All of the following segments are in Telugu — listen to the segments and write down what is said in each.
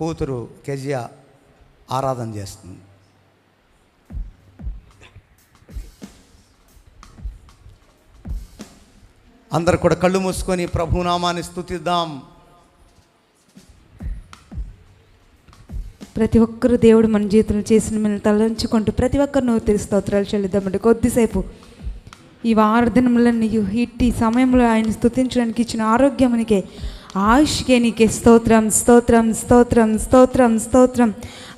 కూతురు కెజియా ఆరాధన చేస్తుంది. అందరు కూడా కళ్ళు మూసుకొని ప్రభునామాన్ని స్తుతిద్దాం. ప్రతి ఒక్కరు దేవుడు మన జీవితంలో చేసిన మేము తలంచుకుంటూ ప్రతి ఒక్కరు నూతన స్తోత్రాలు చెల్లిద్దామంటే కొద్దిసేపు ఈ వారదినములన్నీ ఇట్టి సమయంలో ఆయన స్తుతించడానికి ఇచ్చిన ఆరోగ్యమునికే ఆయుష్కే నీకే స్తోత్రం స్తోత్రం స్తోత్రం స్తోత్రం స్తోత్రం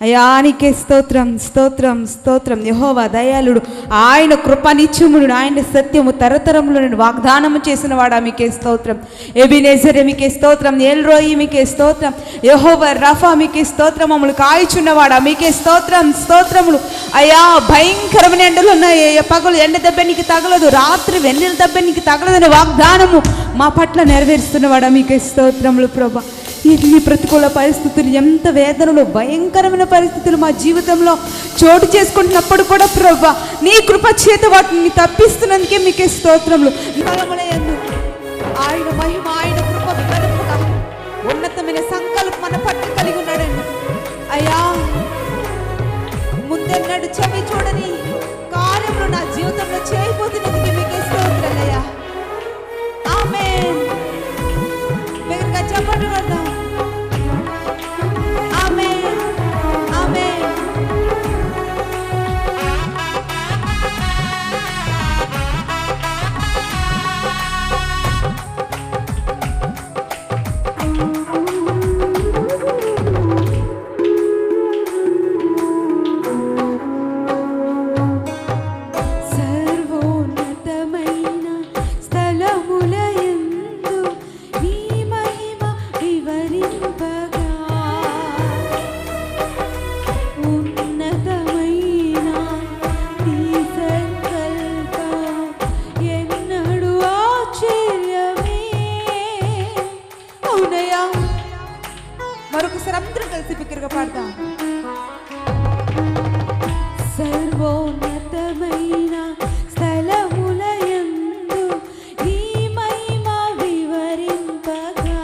అయ్యా నీకే స్తోత్రం స్తోత్రం స్తోత్రం. యెహోవా దయాళుడు, ఆయన కృపనిత్యముడు, ఆయన సత్యము తరతరములో వాగ్దానము చేసిన వాడా మీకే స్తోత్రం. ఎబినేజర్ మీకే స్తోత్రం. ఎల్రోయి మీకే స్తోత్రం. యెహోవా రఫా మీకే స్తోత్రం. మమ్మల్ని కాయుచున్నవాడా మీకే స్తోత్రం స్తోత్రములు. అయ్యా భయంకరమైన ఎండలు ఉన్నాయి, పగలు ఎండ దెబ్బ నీకు తగలదు, రాత్రి వెన్నెల దెబ్బ నీకు తగలదని వాగ్దానము మా పట్ల నెరవేరుస్తున్నవాడా మీకే స్తోత్రములు ప్రభా. ఇన్ని ప్రతికూల పరిస్థితులు, ఎంత వేదనలు, భయంకరమైన పరిస్థితులు మా జీవితంలో చోటు చేసుకుంటున్నప్పుడు కూడా ప్రభా నీ కృప చేత వాటిని తప్పిస్తున్నందుకే మీకే స్తోత్రములు. ఆయన మహిమ, ఆయన కృప వెలుపుగా ఉన్నతమైన సంకల్పం మన పట్ల కలిగి ఉన్నాడండి. అయ్యా ముందెన్నడు చెవి చూడని కార్యములు నా జీవితంలో చేయబోతున్నందుకే మీకే స్తోత్రాలయ్యా. ఆమేన్. వేగంగా చెప్పండి కదా. ఆమేన్ ఆమేన్. మరొకసారి అందరం కలిసి బిగ్గరగా పాడతాం. సర్వోన్నతమైన స్థలములయందు నీ మహిమ వివరింపగా,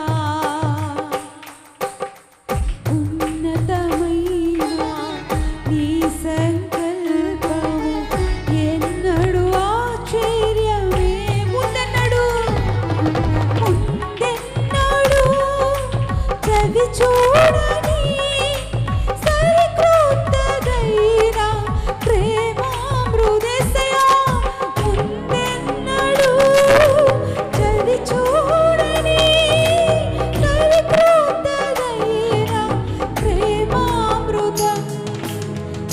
ఉన్నతమైన నీ సంకల్పము ఎన్నడు ఆశ్చర్యమే. ముందెన్నడు చవి చూడని సరికొత్తదైన ప్రేమామృదేశయా. ముందెన్నడు చవి చూడని సరికొత్తదైన ప్రేమామృతం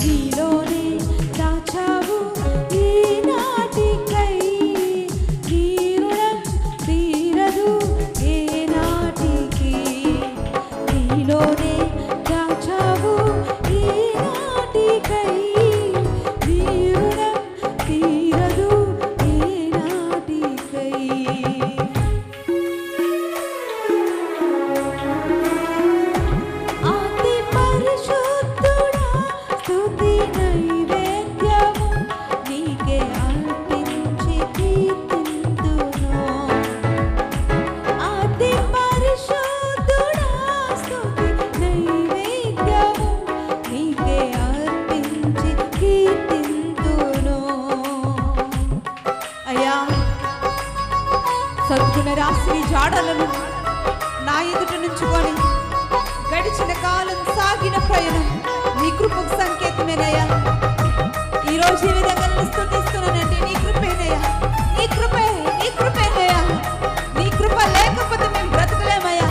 నీలోనే దాచావు ఈనాటికై. నీ రుణం తీరదు ఏనాటికి. నీలోనే దాచావు ఈనాటికై. నీ రుణం తీరదు ఏనాటికై. అతి పరిశుద్ధుడా స్తుతి నైవేద్యము నీకే అర్పించి కీర్తింతును. అతి పరిశుద్ధుడా స్తుతి నైవేద్యము నీకే అర్పించి కీర్తింతును. అయ్యా సద్గుణ రాశి జాడలను నా ఎదుట నుంచుకొని గడిచిన కాలం సాగిన ప్రయాణం నీ కృపకు సంకేతమేనయ్యా. ఈరోజు ఈ విధంగా స్తుతిస్తున్నానంటే నీ కృపేనయ్యా, నీ కృపే, నీ కృపేనయ్యా. నీ కృప లేకపోతే మేము బ్రతకలేమయ్యా.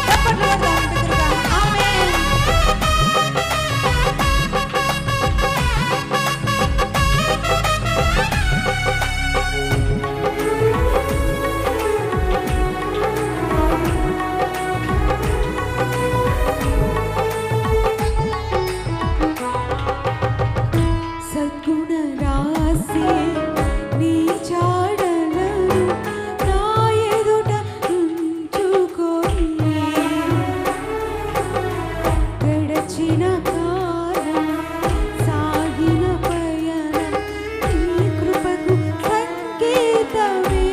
చెప్పండి కదా దగ్గరగా. ఆమేన్. సద్గుణ రాశి నీ జాడలను నా ఎదుట ఉంచుకొని గడచిన కాలం సాగిన పయనం నీ కృపకు సంకేతమే.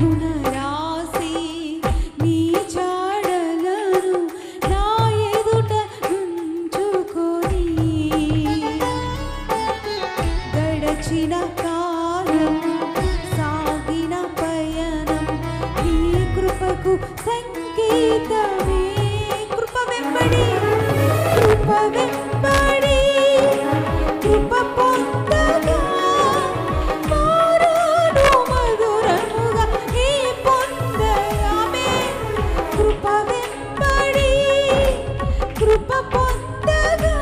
గుణరాశి నీ జాడలను నా ఎదుట ఉంచుకొని గడచిన కాలం సాగిన పయనం నీ కృపకు సంగీతమే. కృప వెంబడి కృప పొందగా మారును మధురముగా నీ పొందగామే. కృప వెంబడి కృప పొందగా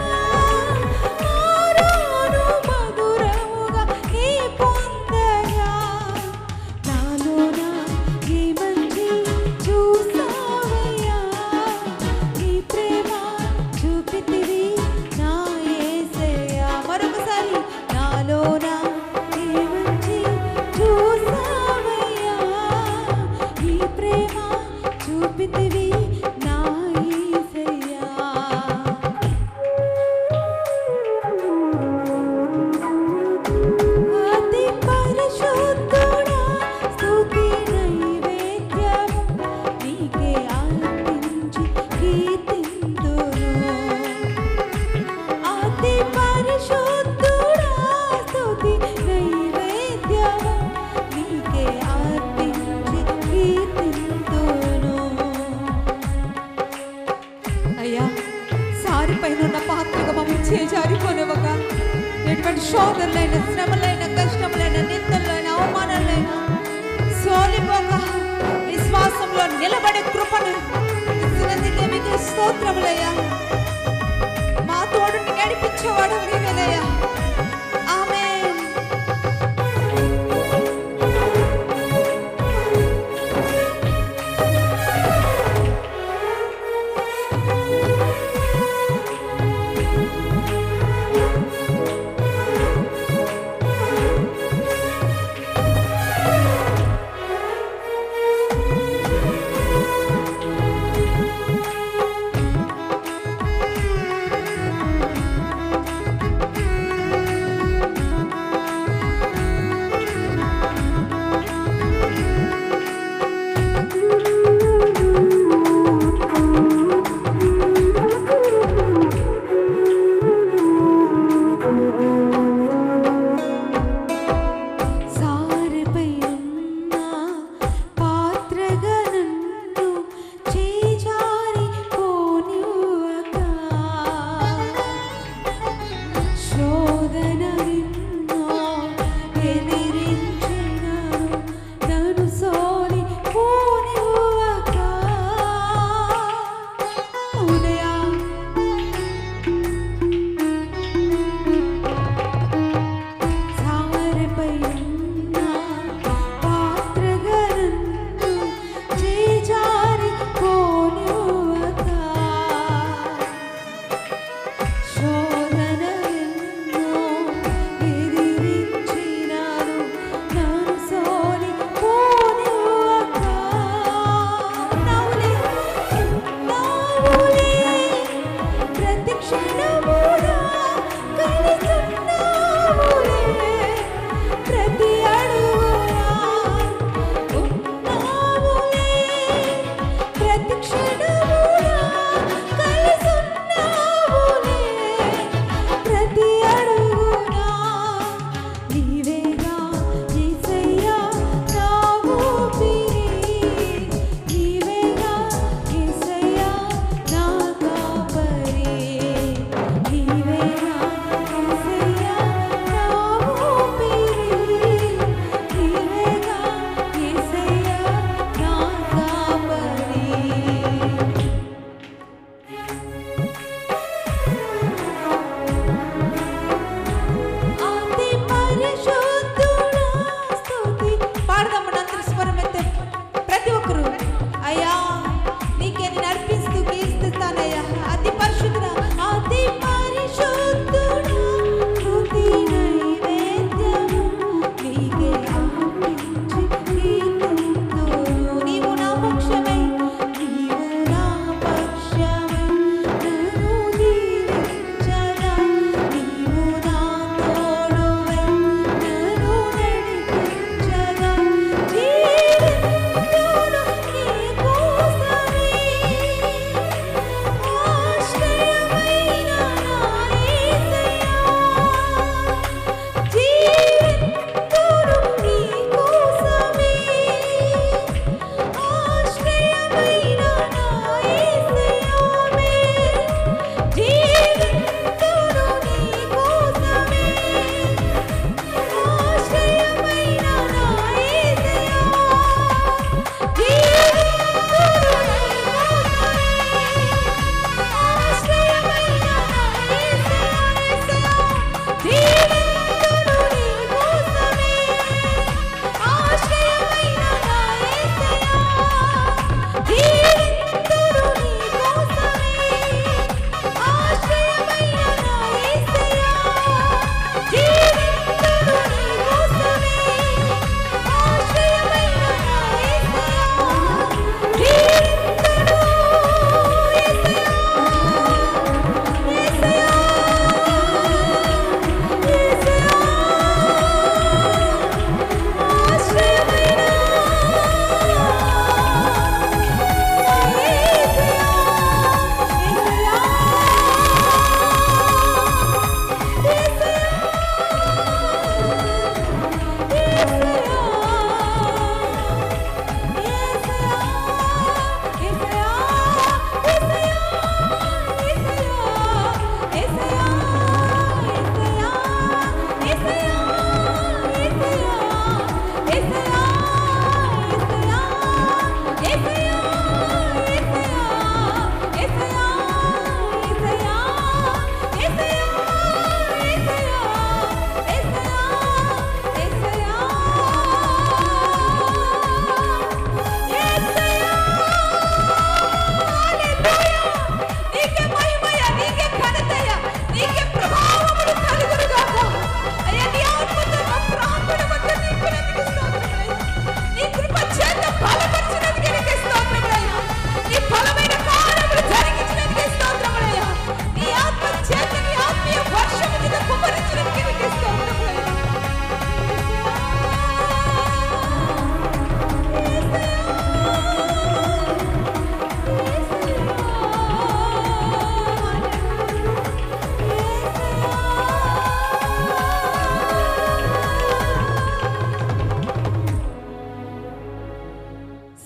మారును మధురముగా నీ పొందగా. నాలోన ఈ మంచి చూసావయ్యా, నీ ప్రేమ చూపితివి నా యేసయ్యా. మరొకసారి నాలోన ఈ మంచి చూసావయ్యా, నీ ప్రేమ చూపితివి నా యేసయ్యా. అతి పరిశుద్ధుడా స్తుతి నైవేద్యము నీకే అర్పించి కీర్తింతును. అతి పరిశుద్ధుడా స్తుతి నైవేద్యము నీకే అర్పించి కీర్తింతును. అయ్యా, సారిపైన ఉన్న పాత్రగా మమ్మల్ని చేజారిపోనివ్వక, ఎటువంటి శోధనలైన, శ్రమలైన, కష్టములైన, నిందలైన, అవమానాలైన సోలిపోక విశ్వాసంలో నిలబడే కృపను ఇచ్చినందుకే మీకు స్తోత్రములయ్యా. మా తోడుని నడిపించేవాడు నీవేనయ్యా. ఆమేన్.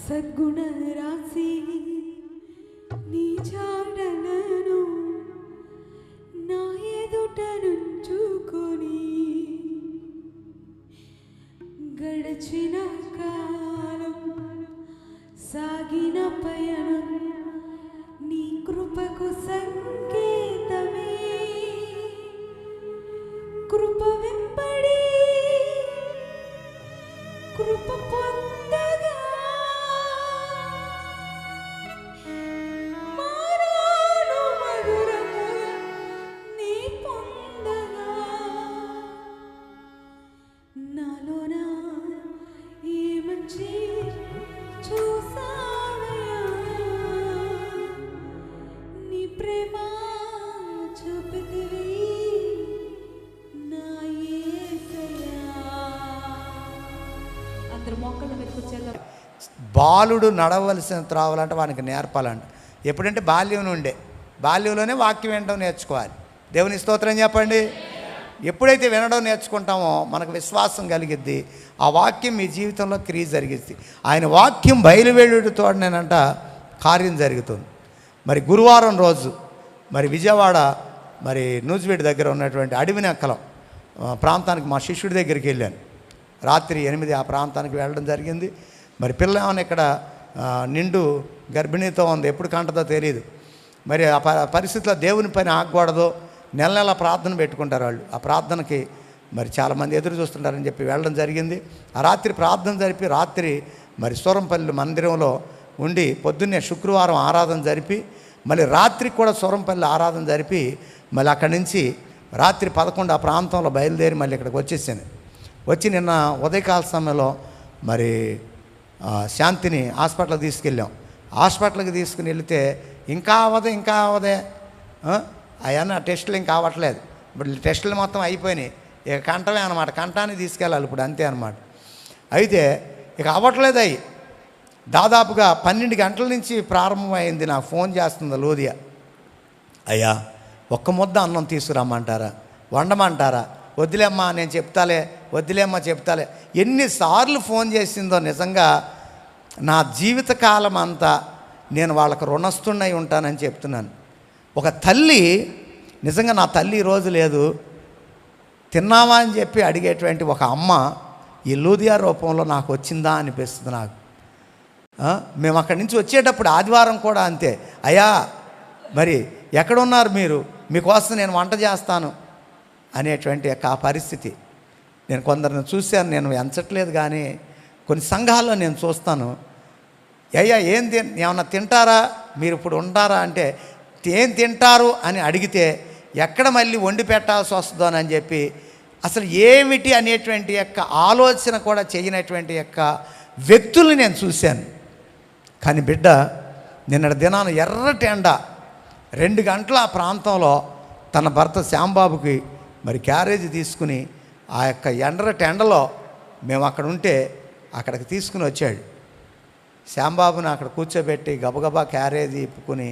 సద్గుణ రాశి నీ చాటలను నా ఎదుట నుంచుకొని గడచిన కాలం సాగిన పయనం నీ కృపకు సంకేతమే. కృప వెంబడి కృప పొందగా మారాను మధురము నీ పొందగా నాలోన ఏ మంచి చూసావయ్యా నీ ప్రేమ చూపితివి నా యేసయ్యా. అందరూ మోకాళ్ళ మీదకి వచ్చేద్దాం. బాలుడు నడవలసిన త్రావాలంటే వానికి నేర్పాలంట. ఎప్పుడంటే బాల్యం నుండే, బాల్యంలోనే వాక్యం వినడం నేర్చుకోవాలి. దేవుని స్తోత్రం చెప్పండి. ఎప్పుడైతే వినడం నేర్చుకుంటామో మనకు విశ్వాసం కలిగిద్ది. ఆ వాక్యం మీ జీవితంలో క్రియ జరిగిద్ది. ఆయన వాక్యం బయలువెళ్ళుతోడనేనంట కార్యం జరుగుతుంది. మరి గురువారం రోజు మరి విజయవాడ మరి నూజివీడు దగ్గర ఉన్నటువంటి అడవినక్కలం ప్రాంతానికి మా శిష్యుడి దగ్గరికి వెళ్ళాను. రాత్రి 8 ఆ ప్రాంతానికి వెళ్ళడం జరిగింది. మరి పిల్ల ఏమైనా ఇక్కడ నిండు గర్భిణీతో ఉంది, ఎప్పుడు కంటదో తెలియదు. మరి ఆ పరిస్థితిలో దేవుని పైన ఆగకూడదు. నెల నెల ప్రార్థన పెట్టుకుంటారు వాళ్ళు. ఆ ప్రార్థనకి మరి చాలామంది ఎదురు చూస్తుంటారని చెప్పి వెళ్ళడం జరిగింది. ఆ రాత్రి ప్రార్థన జరిపి రాత్రి మరి సూరంపల్లి మందిరంలో ఉండి పొద్దున్నే శుక్రవారం ఆరాధన జరిపి మళ్ళీ రాత్రి కూడా సూరంపల్లి ఆరాధన జరిపి మళ్ళీ అక్కడి నుంచి రాత్రి 11 ఆ ప్రాంతంలో బయలుదేరి మళ్ళీ ఇక్కడికి వచ్చేసాను. వచ్చి నిన్న ఉదయకాల సమయంలో మరి శాంతిని హాస్పిటల్కి తీసుకెళ్ళాం. హాస్పిటల్కి తీసుకుని వెళితే ఇంకా అవదే అవన్నీ టెస్టులు ఇంకా అవ్వట్లేదు. ఇప్పుడు టెస్టులు మొత్తం అయిపోయినాయి. ఇక కంటమే అనమాట, కంటాన్ని తీసుకెళ్ళాలి ఇప్పుడు, అంతే అనమాట. అయితే ఇక అవ్వట్లేదు. అవి దాదాపుగా 12 గంటల నుంచి ప్రారంభమైంది. నాకు ఫోన్ చేస్తుంది లోదియా, అయ్యా ఒక్క ముద్ద అన్నం తీసుకురమ్మంటారా, వండమంటారా, వద్దులేమ్మా నేను చెప్తాలే, వద్దులేమ్మా చెప్తాలే. ఎన్నిసార్లు ఫోన్ చేసిందో నిజంగా నా జీవితకాలం అంతా నేను వాళ్ళకు రుణస్తున్నై ఉంటానని చెప్తున్నాను. ఒక తల్లి, నిజంగా నా తల్లి ఈరోజు లేదు, తిన్నావా అని చెప్పి అడిగేటువంటి ఒక అమ్మ ఈ లూదియా రూపంలో నాకు వచ్చిందా అనిపిస్తుంది నాకు. మేము అక్కడి నుంచి వచ్చేటప్పుడు ఆదివారం కూడా అంతే, అయ్యా మరి ఎక్కడున్నారు మీరు, మీకోసం నేను వంట చేస్తాను అనేటువంటి ఆ పరిస్థితి. నేను కొందరిని చూశాను, నేను ఎంచట్లేదు కానీ కొన్ని సంఘాల్లో నేను చూస్తాను, అయ్యా ఏమన్నా తింటారా, మీరు ఇప్పుడు ఉంటారా అంటే ఏం తింటారు అని అడిగితే ఎక్కడ మళ్ళీ వండి పెట్టాల్సి వస్తుందో అని చెప్పి అసలు ఏమిటి అనేటువంటి యొక్క ఆలోచన కూడా చేయనటువంటి యొక్క వ్యక్తుల్ని నేను చూశాను. కానీ బిడ్డ నిన్నటి దినాన ఎర్రటి ఎండ 2 గంటల ఆ ప్రాంతంలో తన భర్త శ్యాంబాబుకి మరి క్యారేజీ తీసుకుని ఆ యొక్క ఎర్రటి ఎండలో మేము అక్కడ ఉంటే అక్కడికి తీసుకుని వచ్చాడు. శ్యాంబాబుని అక్కడ కూర్చోబెట్టి గబగబా క్యారేజీ ఇప్పుకుని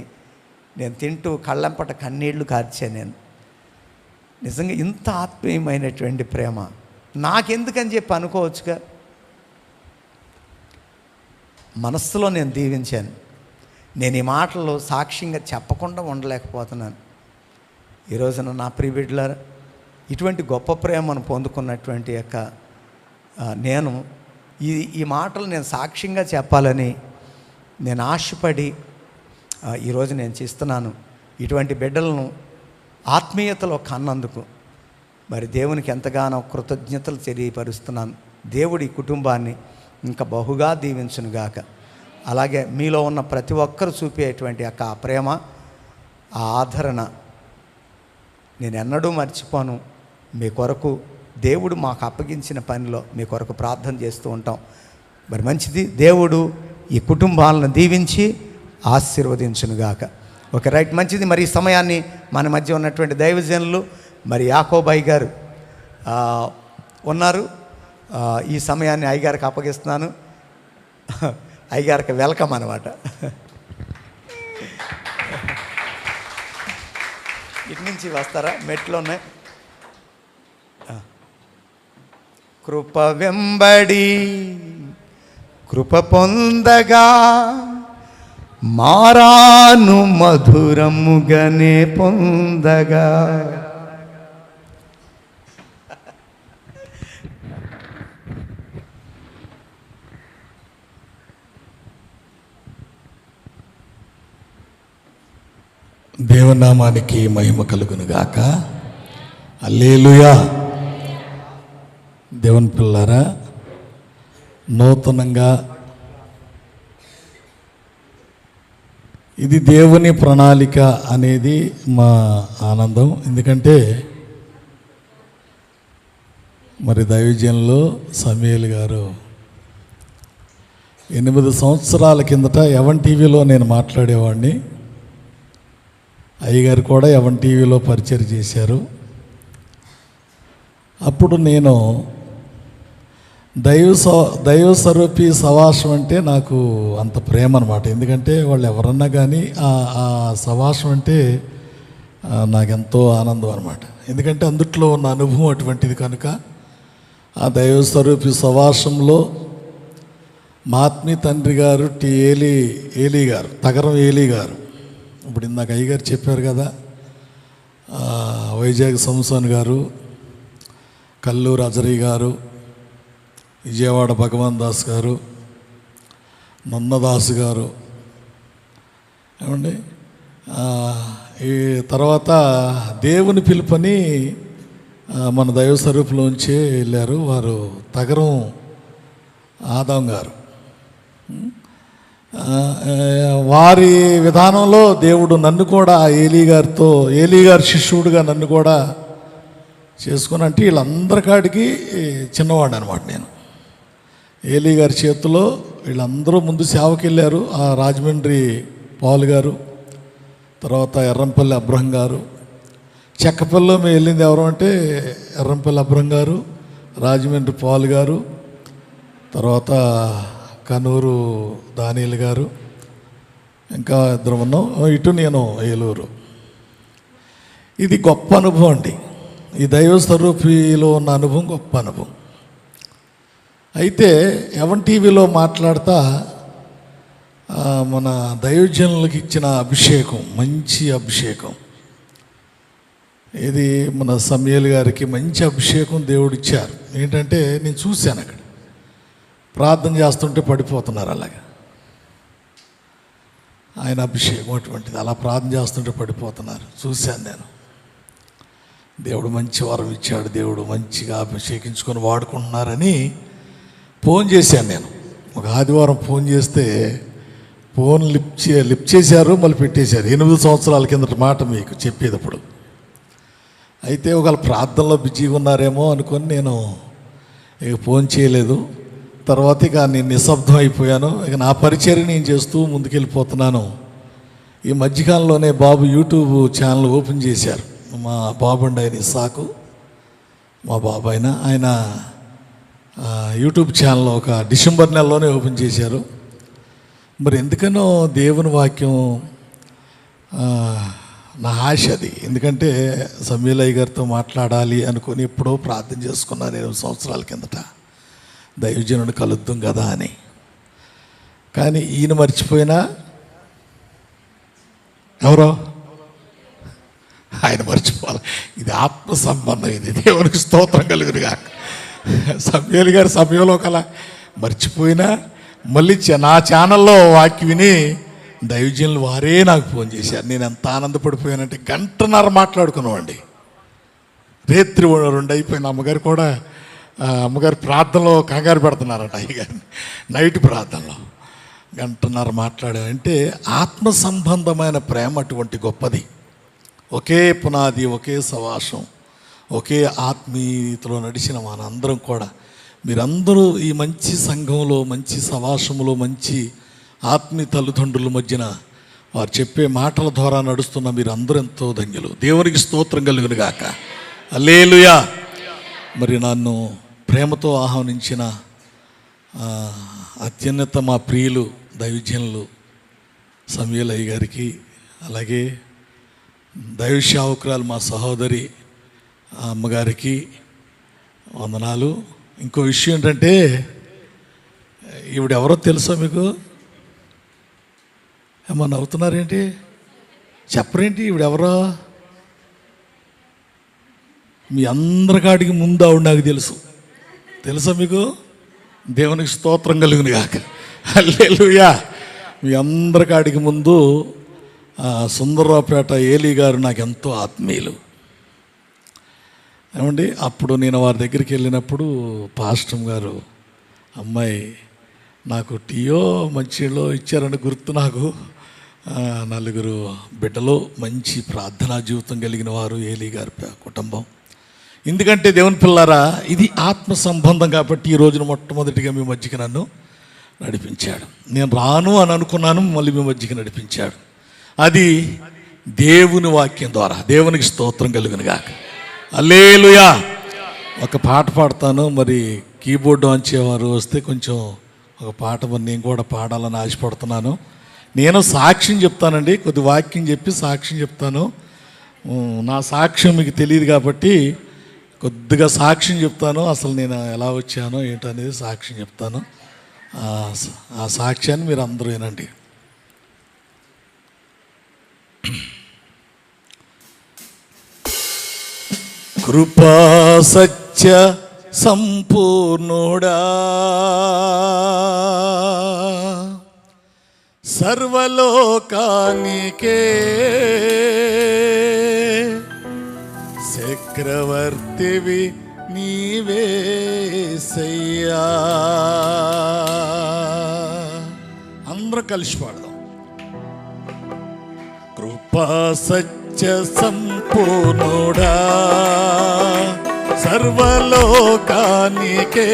నేను తింటూ కళ్ళంపట కన్నీళ్లు కార్చాను. నేను నిజంగా ఇంత ఆత్మీయమైనటువంటి ప్రేమ నాకెందుకని చెప్పి అనుకోవచ్చుగా. మనస్సులో నేను దీవించాను. నేను ఈ మాటలు సాక్ష్యంగా చెప్పకుండా ఉండలేకపోతున్నాను. ఈ రోజున నా ప్రియ బిడ్డలారా, ఇటువంటి గొప్ప ప్రేమను పొందుకున్నటువంటి యొక్క నేను ఈ మాటలు నేను సాక్ష్యంగా చెప్పాలని నేను ఆశపడి ఈరోజు నేను చేస్తున్నాను. ఇటువంటి బిడ్డలను ఆత్మీయతలో కన్నందుకు మరి దేవునికి ఎంతగానో కృతజ్ఞతలు తెలియపరుస్తున్నాను. దేవుడి కుటుంబాన్ని ఇంకా బహుగా దీవించునుగాక. అలాగే మీలో ఉన్న ప్రతి ఒక్కరు చూపేటువంటి యొక్క ఆ ప్రేమ, ఆ ఆదరణ నేను ఎన్నడూ మర్చిపోను. మీ కొరకు దేవుడు మాకు అప్పగించిన పనిలో మీ కొరకు ప్రార్థన చేస్తూ ఉంటాం. మరి మంచిది, దేవుడు ఈ కుటుంబాలను దీవించి ఆశీర్వదించునుగాక. ఓకే, రైట్, మంచిది. మరి ఈ సమయాన్ని మన మధ్య ఉన్నటువంటి దైవజనులు మరి యాకోబాయి గారు ఉన్నారు. ఈ సమయాన్ని అయ్యగారికి అప్పగిస్తున్నాను. అయ్యగారికి వెల్కమ్ అన్నమాట. ఇటు నుంచి వస్తారా? మెట్లు ఉన్నాయి. కృప వెంబడి కృప పొందగా మారాను మధురముగానే పొందగా. దేవనామానికి మహిమ కలుగునుగాక. హల్లెలూయా. దేవుని పిల్లారా, నూతనంగా ఇది దేవుని ప్రణాళిక అనేది మా ఆనందం. ఎందుకంటే మరి దైవజనులు సమూయేలు గారు 8 సంవత్సరాల కిందట ఎవన్ టీవీలో నేను మాట్లాడేవాడిని. అయ్యగారు కూడా ఎవన్ టీవీలో పరిచయం చేశారు. అప్పుడు నేను దైవ స్వరూపి సవాసం అంటే నాకు అంత ప్రేమ అనమాట. ఎందుకంటే వాళ్ళు ఎవరన్నా కానీ ఆ సవాసం అంటే నాకెంతో ఆనందం అనమాట. ఎందుకంటే అందుట్లో ఉన్న అనుభవం అటువంటిది కనుక ఆ దైవ స్వరూపి సవాసంలో మా ఆత్మీయ తండ్రి గారు ఏలీ గారు, తగరం ఏలీ గారు, ఇప్పుడు ఇందాక అయ్యగారు చెప్పారు కదా, వైజాగ్ సంసోన్ గారు, కల్లూరు అజరీ గారు, విజయవాడ భగవాన్ దాస్ గారు, నన్నదాసు గారు, ఏమండి ఈ తర్వాత దేవుని పిలుపని మన దైవ స్వరూపులోంచే వెళ్ళారు. వారు తగరం ఆదాం గారు. వారి విధానంలో దేవుడు నన్ను కూడా ఏలీ గారి శిష్యుడిగా నన్ను కూడా చేసుకుని, అంటే వీళ్ళందరికాడికి చిన్నవాడు అనమాట నేను. ఏలీ గారి చేతిలో వీళ్ళందరూ ముందు సేవకి వెళ్ళారు. ఆ రాజమండ్రి పాల్ గారు, తర్వాత ఎర్రంపల్లి అబ్రహం గారు. చెక్కపల్లిలో మేము వెళ్ళింది ఎవరు అంటే ఎర్రంపల్లి అబ్రహం గారు, రాజమండ్రి పాల్ గారు, తర్వాత కనూరు దానియల్ గారు, ఇంకా ఇద్దరు ఉన్నాం. ఇటు నేను ఏలూరు. ఇది గొప్ప అనుభవం అండి. ఈ దైవ స్వరూపిలో ఉన్న అనుభవం గొప్ప అనుభవం. అయితే ఎవన్ టీవీలో మాట్లాడుతా మన దైవజనులకు ఇచ్చిన అభిషేకం, మంచి అభిషేకం, ఇది మన సమూయేలు గారికి మంచి అభిషేకం దేవుడు ఇచ్చారు. ఏంటంటే నేను చూశాను, అక్కడ ప్రార్థన చేస్తుంటే పడిపోతున్నారు. అలాగా ఆయన అభిషేకం అటువంటిది, అలా ప్రార్థన చేస్తుంటే పడిపోతున్నారు. చూశాను నేను. దేవుడు మంచి వరం ఇచ్చాడు, దేవుడు మంచిగా అభిషేకించుకొని వాడుకుంటున్నారని ఫోన్ చేశాను నేను. ఒక ఆదివారం ఫోన్ చేస్తే ఫోన్ లిఫ్ట్ చేశారు, మళ్ళీ పెట్టేశారు. 8 సంవత్సరాల కిందట మాట మీకు చెప్పేటప్పుడు. అయితే ఒకవేళ ప్రార్థనలో బిజీగా ఉన్నారేమో అనుకొని నేను ఇక ఫోన్ చేయలేదు. తర్వాత ఇక నేను నిశ్శబ్దం అయిపోయాను. ఇక నా పరిచర్య నేను చేస్తూ ముందుకెళ్ళిపోతున్నాను. ఈ మధ్యకాలంలోనే బాబు యూట్యూబ్ ఛానల్ ఓపెన్ చేశారు. మా బాబు అండి, ఆయన ఇస్సాకు, మా బాబు ఆయన యూట్యూబ్ ఛానల్ ఒక డిసెంబర్ నెలలోనే ఓపెన్ చేశారు. మరి ఎందుకనో దేవుని వాక్యం నా ఆశ అది. ఎందుకంటే సమీలయ్య గారితో మాట్లాడాలి అనుకుని ఎప్పుడో ప్రార్థన చేసుకున్నాను 8 సంవత్సరాల కిందట, దైవజనుడు కలుద్దాం కదా అని. కానీ ఈయన మర్చిపోయినా ఎవరో ఆయన మర్చిపోవాలి. ఇది ఆత్మ సంబంధం, ఇది దేవునికి స్తోత్రం కలుగునుగా. సమయలు గారి సమయంలో కలా మర్చిపోయినా మళ్ళీ నా ఛానల్లో వాక్య విని దైవజనులు వారే నాకు ఫోన్ చేశారు. నేను ఎంత ఆనందపడిపోయానంటే 1.5 గంట మాట్లాడుకున్నామండి. రేత్రి 2 అయిపోయింది. అమ్మగారు కూడా అమ్మగారు ప్రార్థనలో కంగారు పెడుతున్నారట అయ్యగారిని, నైట్ ప్రార్థనలో 1.5 గంట మాట్లాడామంటే ఆత్మ సంబంధమైన ప్రేమ అటువంటి గొప్పది. ఒకే పునాది, ఒకే సవాసం, ఒకే ఆత్మీయతలో నడిచిన మనందరం కూడా, మీరందరూ ఈ మంచి సంఘంలో, మంచి సవాసములో, మంచి ఆత్మీయ తల్లిదండ్రుల మధ్యన వారు చెప్పే మాటల ద్వారా నడుస్తున్న మీరందరూ ఎంతో ధన్యులు. దేవునికి స్తోత్రం కలుగును గాక. హల్లెలూయా. మరి నన్ను ప్రేమతో ఆహ్వానించిన అత్యున్నత మా ప్రియులు దైవజనులు సమయలయ్య గారికి, అలాగే దైవ సేవకురాలు మా సహోదరి అమ్మగారికి వందనాలు. ఇంకో విషయం ఏంటంటే, ఈవిడెవరో తెలుసా మీకు? ఏమన్నా నవ్వుతున్నారేంటి? చెప్పరేంటి? ఈవిడెవరో మీ అందరికాడికి ముందు ఆవిడ నాకు తెలుసా మీకు? దేవునికి స్తోత్రం కలుగును గాక. హల్లెలూయా. మీ అందరికాడికి ముందు సుందరరావుపేట ఏలీ గారు నాకు ఎంతో ఆత్మీయులు. ఏమండి, అప్పుడు నేను వారి దగ్గరికి వెళ్ళినప్పుడు పాస్టర్ గారు అమ్మాయి నాకు టీయో మంచిలో ఇచ్చారని గుర్తు. నాకు 4 బిడ్డలు, మంచి ప్రార్థనా జీవితం కలిగిన వారు ఏలీ గారి కుటుంబం. ఎందుకంటే దేవుని పిల్లారా, ఇది ఆత్మ సంబంధం కాబట్టి ఈ రోజున మొట్టమొదటిగా మీ మధ్యకి నన్ను నడిపించాడు. నేను రాను అని అనుకున్నాను, మళ్ళీ మీ మధ్యకి నడిపించాడు. అది దేవుని వాక్యం ద్వారా. దేవునికి స్తోత్రం కలుగును గాక. హల్లెలూయా. ఒక పాట పాడతాను. మరి కీబోర్డు అంచేవారు వస్తే కొంచెం ఒక పాట మరి నేను కూడా పాడాలని ఆశపడుతున్నాను. నేను సాక్ష్యం చెప్తానండి, కొద్ది వాక్యం చెప్పి సాక్ష్యం చెప్తాను. నా సాక్ష్యం మీకు తెలియదు కాబట్టి కొద్దిగా సాక్ష్యం చెప్తాను. అసలు నేను ఎలా వచ్చానో ఏంటనేది సాక్ష్యం చెప్తాను. ఆ సాక్ష్యాన్ని మీరు అందరూ వినండి. కృపా సత్య సంపూర్ణుడా, సర్వలోకానికే చక్రవర్తివి నీవేసయ్యా. అందరూ కలిసి పాడదాం. కృపా సత్య సంపూర్ణుడా, సర్వలోకానికే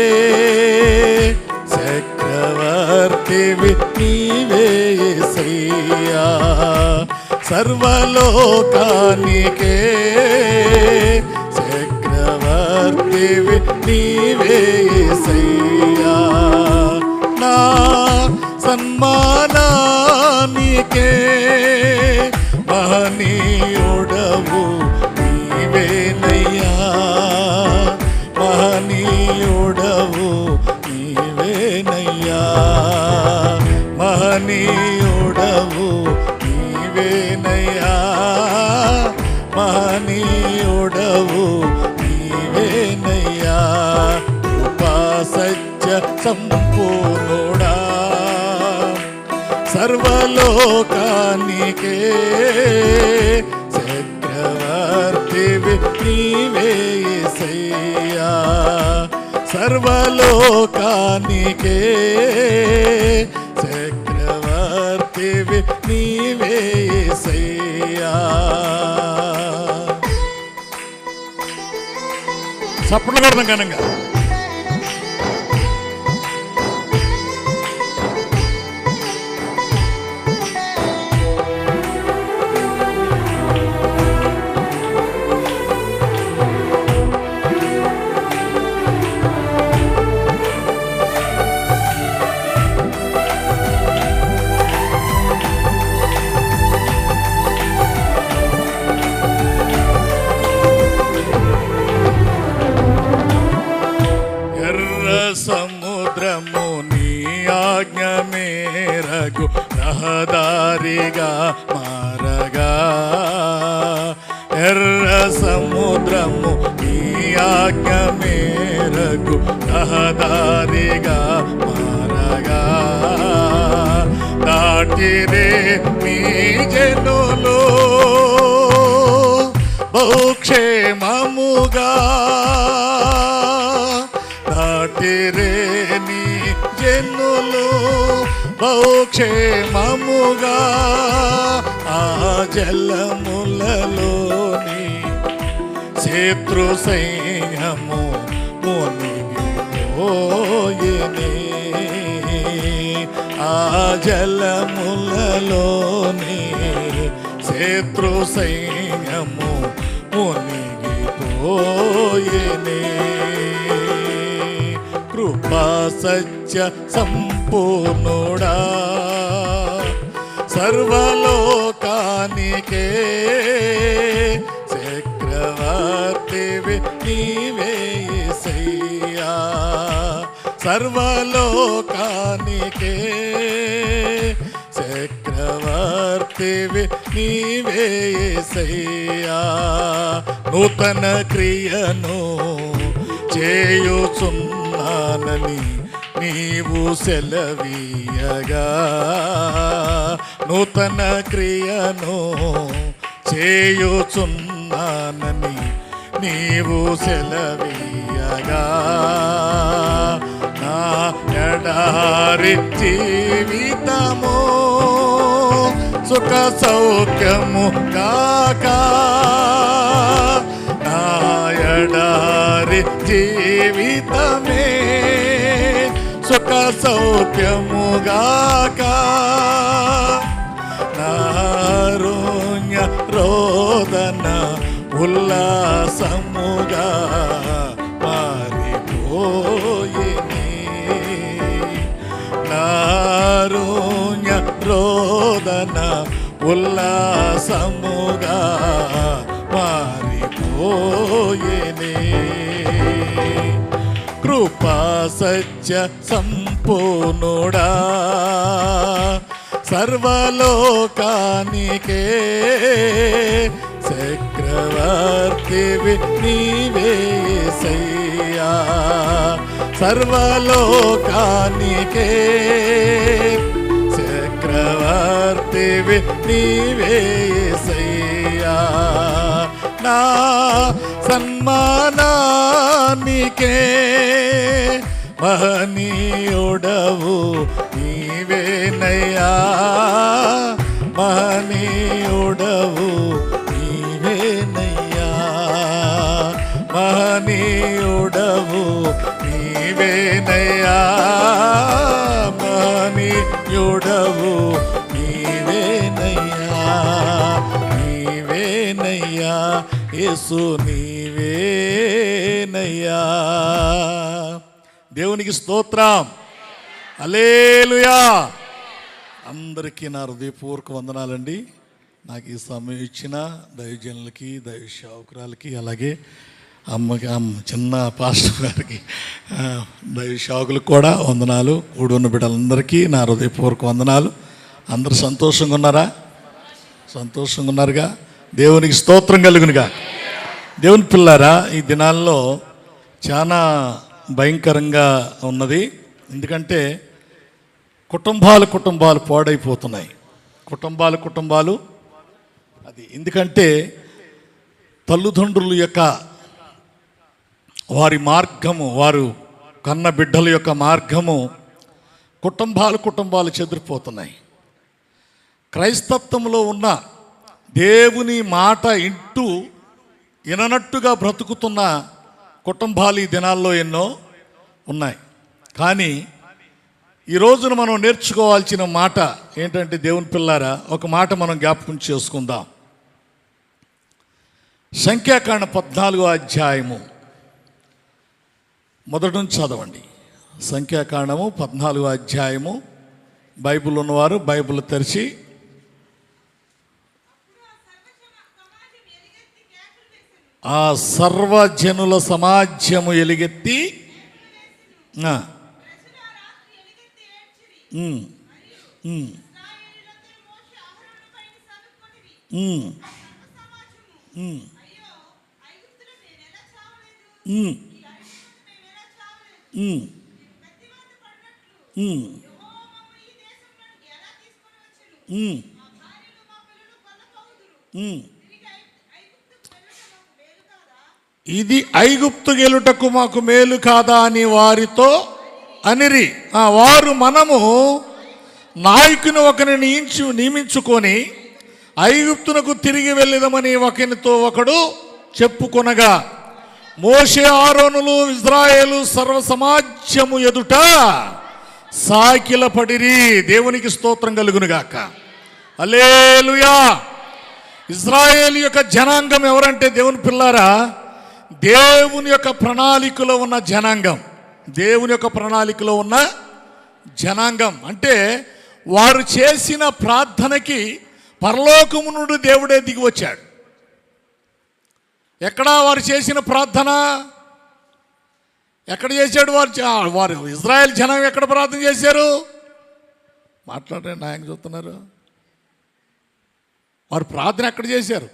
చక్రవర్తివి నీవేసయ్యా. సర్వలోకానికే చక్రవర్తివి నీవేసయ్యా. నా సన్మానానికే మహనీయుడవు నీవేనయ్యా. మహనీయుడవు నీవేనయ్యా. మహనీయుడవు నీవేనయ్యా. మహనీయుడవు నీవేనయ్యా. కృపా సత్య సంపూర్ణుడా, సర్వలోకానికే చక్రవర్తివి నీవేసయ్యా. సర్వలోకానికే చక్రవర్తివి నీవేసయ్యా. చప్పట్లు కొడదాం ఘనంగా. సముద్రము నీ ఆజ్ఞ మేరకు రహదారిగా మారగా, ఎర్ర సముద్రము నీ ఆజ్ఞ మేరకు రహదారిగా మారగా, దాటిరే మీ జనులు బహుక్షేమముగా, దాటిరే నీ జనులు బహుక్షేమముగా, ఆ జలములలోని శత్రు సైన్యము మునిగిపోయినే, ఆ జలములలోని శత్రు సైన్యము మునిగిపోయినే. కృపా సత్య సంపూర్ణుడా సర్వలోకానికే చక్రవర్తివి నీవే యేసయ్యా, సర్వలోకానికే చక్రవర్తివి నీవే యేసయ్యా. నూతన క్రియను చేయుచున్నానని నీవు సెలవీయగా, నూతన క్రియను చేయుచున్నానని నీవు సెలవీయగా, నా ఎడారి జీవితము సుఖ సౌఖ్యము కాక, నా ఎడారి జీవితమే సుఖ సౌఖ్యముగాక, నారుణ్య రోదన ఉల్లాసముగా మారిపోయినే, నారుణ్య రోదన ఉల్లాసముగా మారిపోయినే. కృపా సత్య సంపూర్ణుడా సర్వలోకానికే చక్రవర్తివి నీవే యేసయ్యా, సర్వలోకానికే చక్రవర్తివి నీవే యేసయ్యా. నా సన్మానానికే మహనీయుడవు నీవేనయ్యా, మహనీయుడవు నీవేనయ్యా, మహనీయుడవు నీవేనయ్యా, మహనీయుడవు నీవేనయ్యా, నీవేనయ్యా యేసు నీవేనయ్యా. దేవునికి స్తోత్రం, హల్లెలూయా. అందరికీ నా హృదయపూర్వక వందనాలండి. నాకు ఈ సమయం ఇచ్చిన దైవజనులకి, దైవ సేవకురాలకి, అలాగే అమ్మకి, చిన్న పాస్టర్ గారికి, దైవ సేవకులకు కూడా వందనాలు. కూడున్న బిడ్డలందరికీ నా హృదయపూర్వక వందనాలు. అందరూ సంతోషంగా ఉన్నారా? సంతోషంగా ఉన్నారుగా? దేవునికి స్తోత్రం కలుగునుగా. దేవుని పిల్లారా, ఈ దినాల్లో చాలా భయంకరంగా ఉన్నది. ఎందుకంటే కుటుంబాలు పాడైపోతున్నాయి. కుటుంబాలు అది ఎందుకంటే తల్లిదండ్రుల యొక్క వారి మార్గము, వారు కన్న బిడ్డల యొక్క మార్గము, కుటుంబాలు చెదిరిపోతున్నాయి. క్రైస్తత్వంలో ఉన్న దేవుని మాట ఇంటూ విననట్టుగా బ్రతుకుతున్న కుటుంబాలు ఈ దినాల్లో ఎన్నో ఉన్నాయి. కానీ ఈ రోజున మనం నేర్చుకోవాల్సిన మాట ఏంటంటే, దేవుని పిల్లారా, ఒక మాట మనం జ్ఞాపకం చేసుకుందాం. సంఖ్యాకాండ 14వ అధ్యాయము మొదటి నుంచి చదవండి. సంఖ్యాకాండము 14వ అధ్యాయము. బైబిల్ ఉన్నవారు బైబిల్ తెరిచి ఆ సర్వజనుల సమాజము ఎలుగెత్తి ఉమ్, ఉమ్, ఉమ్, ఉమ్, ఉమ్, ఉమ్, ఉమ్, ఉమ్, ఉమ్. ఇది ఐగుప్తు గెలుటకు మాకు మేలు కాదా అని వారితో అనిరి. వారు మనము నాయకుని ఒకరిని నియమించుకొని ఐగుప్తునకు తిరిగి వెళ్ళిదమని ఒకరితో ఒకడు చెప్పుకొనగా మోషే ఆరోనులు ఇజ్రాయేలు సర్వ సమాజము ఎదుట సాకిలపడిరి. దేవునికి స్తోత్రం కలుగునుగాక. హల్లెలూయా. ఇజ్రాయేలు యొక్క జనాంగం ఎవరంటే దేవుని పిల్లారా, దేవుని యొక్క ప్రణాళికలో ఉన్న జనాంగం. దేవుని యొక్క ప్రణాళికలో ఉన్న జనాంగం అంటే వారు చేసిన ప్రార్థనకి పరలోకము నుండి దేవుడే దిగి వచ్చాడు. ఎక్కడా వారు చేసిన ప్రార్థన ఎక్కడ చేశాడు? వారు ఇజ్రాయెల్ జనం ఎక్కడ ప్రార్థన చేశారు? మాట్లాడండి, ఆయన చూస్తున్నారు. వారు ప్రార్థన ఎక్కడ చేశారు?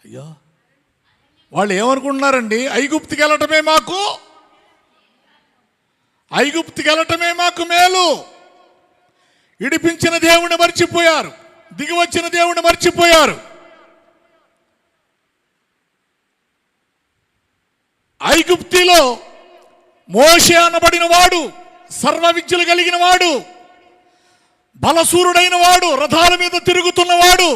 అయ్యో, వాళ్ళు ఏమనుకుంటున్నారండి? ఐగుప్తుకి వెళ్ళటమే మాకు మేలు. ఇడిపించిన దేవుణ్ణి మర్చిపోయారు, దిగి వచ్చిన దేవుణ్ణి మర్చిపోయారు. ఐగుప్తిలో మోషే అనబడిన వాడు సర్వ విద్యలు కలిగిన వాడు, బలసూరుడైన వాడు, రథాల మీద తిరుగుతున్నవాడు.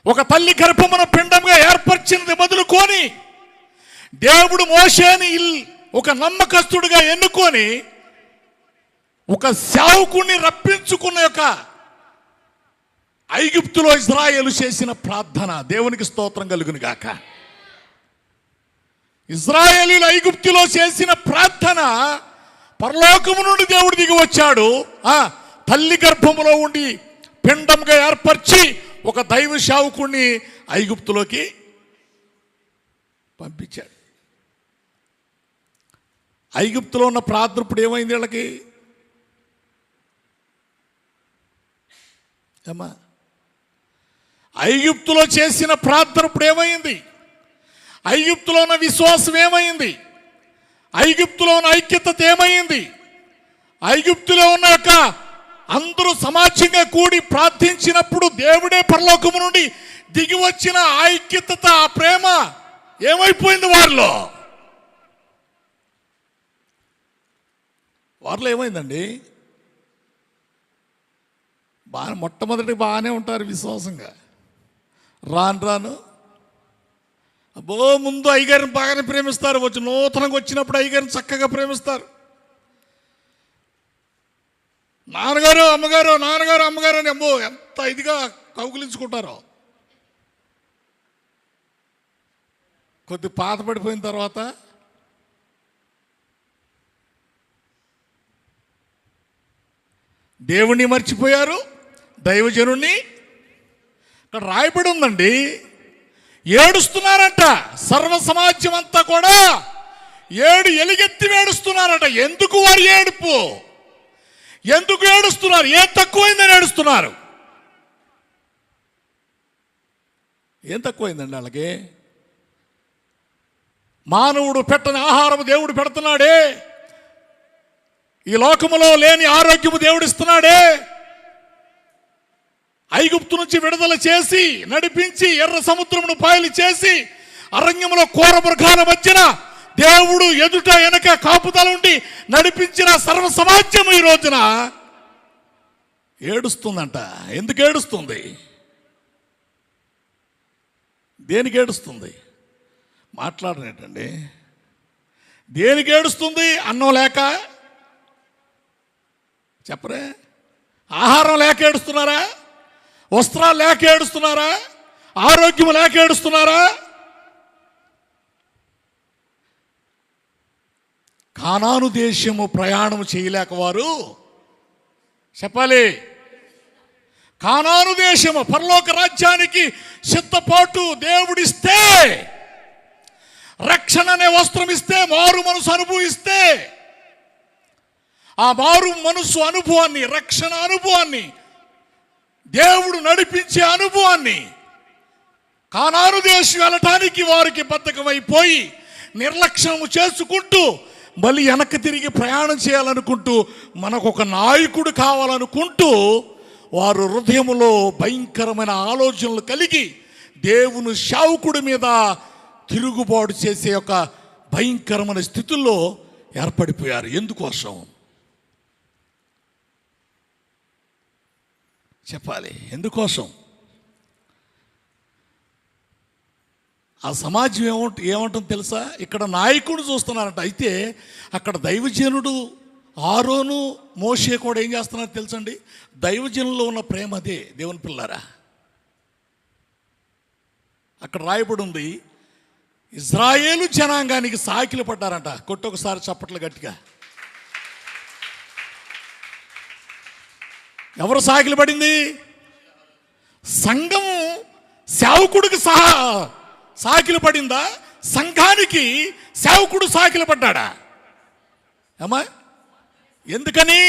ఒక తల్లి గర్భమున పిండంగా ఏర్పరిచినది మొదలుకొని దేవుడు మోషేని ఒక నమ్మకస్తుడిగా ఎన్నుకొని ఒక సేవకుణ్ణి రప్పించుకున్న యొక్క ఐగుప్తులో ఇజ్రాయేలు చేసిన ప్రార్థన. దేవునికి స్తోత్రం కలుగును గాక. ఇజ్రాయేలీలు ఐగుప్తులో చేసిన ప్రార్థన పరలోకము నుండి దేవుడు దిగి వచ్చాడు. తల్లి గర్భములో ఉండి పిండంగా ఏర్పరిచి ఒక దైవ సేవకుణ్ణి ఐగుప్తులోకి పంపించాడు. ఐగుప్తులో ఉన్న ప్రార్థన ఇప్పుడు ఏమైంది వీళ్ళకి? అమ్మా, ఐగుప్తులో చేసిన ప్రార్థన ఇప్పుడు ఏమైంది? ఐగుప్తులో ఉన్న విశ్వాసం ఏమైంది? ఐగుప్తులో ఉన్న ఐక్యత ఏమైంది? ఐగుప్తులో ఉన్న యొక్క అందరూ సమాజంగా కూడి ప్రార్థించినప్పుడు దేవుడే పరలోకము నుండి దిగి వచ్చిన ఐక్యత, ఆ ప్రేమ ఏమైపోయింది వారిలో ఏమైందండి? మొట్టమొదటి బాగానే ఉంటారు విశ్వాసంగా. రాను అబ్బో ముందు అయ్యగారిని బాగానే ప్రేమిస్తారు, నూతనంగా వచ్చినప్పుడు అయ్యగారిని చక్కగా ప్రేమిస్తారు. నాన్నగారు అమ్మగారు అని అమ్మో ఎంత ఇదిగా కౌగులించుకుంటారో. కొద్ది పాత పడిపోయిన తర్వాత దేవుణ్ణి మర్చిపోయారు, దైవజనుణ్ణి. ఇక్కడ రాయబడి ఉందండి, ఏడుస్తున్నారంట. సర్వ సమాజం అంతా కూడా ఎలుగెత్తి ఏడుస్తున్నారట. ఎందుకు వారి ఏడుపు? ఎందుకు ఏడుస్తున్నారు? ఏం తక్కువైందని ఏడుస్తున్నారు. ఏం తక్కువైందండి వాళ్ళకి? మానవుడు పెట్టని ఆహారం దేవుడు పెడుతున్నాడే, ఈ లోకములో లేని ఆరోగ్యము దేవుడు ఇస్తున్నాడే, ఐగుప్తు నుంచి విడుదల చేసి నడిపించి ఎర్ర సముద్రమును పాయలు చేసి అరణ్యములో కోర మృగాల మధ్యన దేవుడు ఎదుట వెనక కాపుదల ఉండి నడిపించిన సర్వ సమాజం ఈ రోజున ఏడుస్తుందంట. ఎందుకు ఏడుస్తుంది? దేనికి ఏడుస్తుంది? మాట్లాడనేటండి. దేనికి ఏడుస్తుంది? అన్నం లేక చెప్పరే? ఆహారం లేక ఏడుస్తున్నారా? వస్త్రాలు లేక ఏడుస్తున్నారా? ఆరోగ్యం లేక ఏడుస్తున్నారా? కానాను దేశము ప్రయాణం చేయలేక వారు చెప్పాలి. కానాను దేశము పరలోక రాజ్యానికి సిద్ధపాటు దేవుడిస్తే రక్షణ అనే వస్త్రం ఇస్తే, మారు మనసు అనుభవిస్తే, ఆ మారు మనసు అనుభవాన్ని, రక్షణ అనుభవాన్ని, దేవుడు నడిపించే అనుభవాన్ని కానాను దేశం వెళ్ళటానికి వారికి బద్ధకమైపోయి నిర్లక్ష్యం చేసుకుంటూ మళ్ళీ వెనక్కి తిరిగి ప్రయాణం చేయాలనుకుంటూ, మనకు ఒక నాయకుడు కావాలనుకుంటూ వారు హృదయంలో భయంకరమైన ఆలోచనలు కలిగి దేవుని సేవకుడి మీద తిరుగుబాటు చేసే ఒక భయంకరమైన స్థితుల్లో ఏర్పడిపోయారు. ఎందుకోసం చెప్పాలి? ఎందుకోసం? ఆ సమాజం ఏమంటుంది తెలుసా? ఇక్కడ నాయకుడు చూస్తున్నారంట, అయితే అక్కడ దైవజనుడు ఆరోను మోషే కూడా ఏం చేస్తున్నారు తెలుసండి? దైవజనుల్లో ఉన్న ప్రేమ అదే. దేవుని పిల్లారా, అక్కడ రాయబడి ఉంది, ఇజ్రాయేలు జనాంగానికి సాకిలు పడ్డారంట. కొట్టొకసారి చప్పట్లు గట్టిగా. ఎవరు సాకిలు పడింది? సంఘం సేవకుడికి సాకిలు పడిందా? సంఘానికి సేవకుడు సాకిలు పడ్డాడా? ఏమా? ఎందుకని?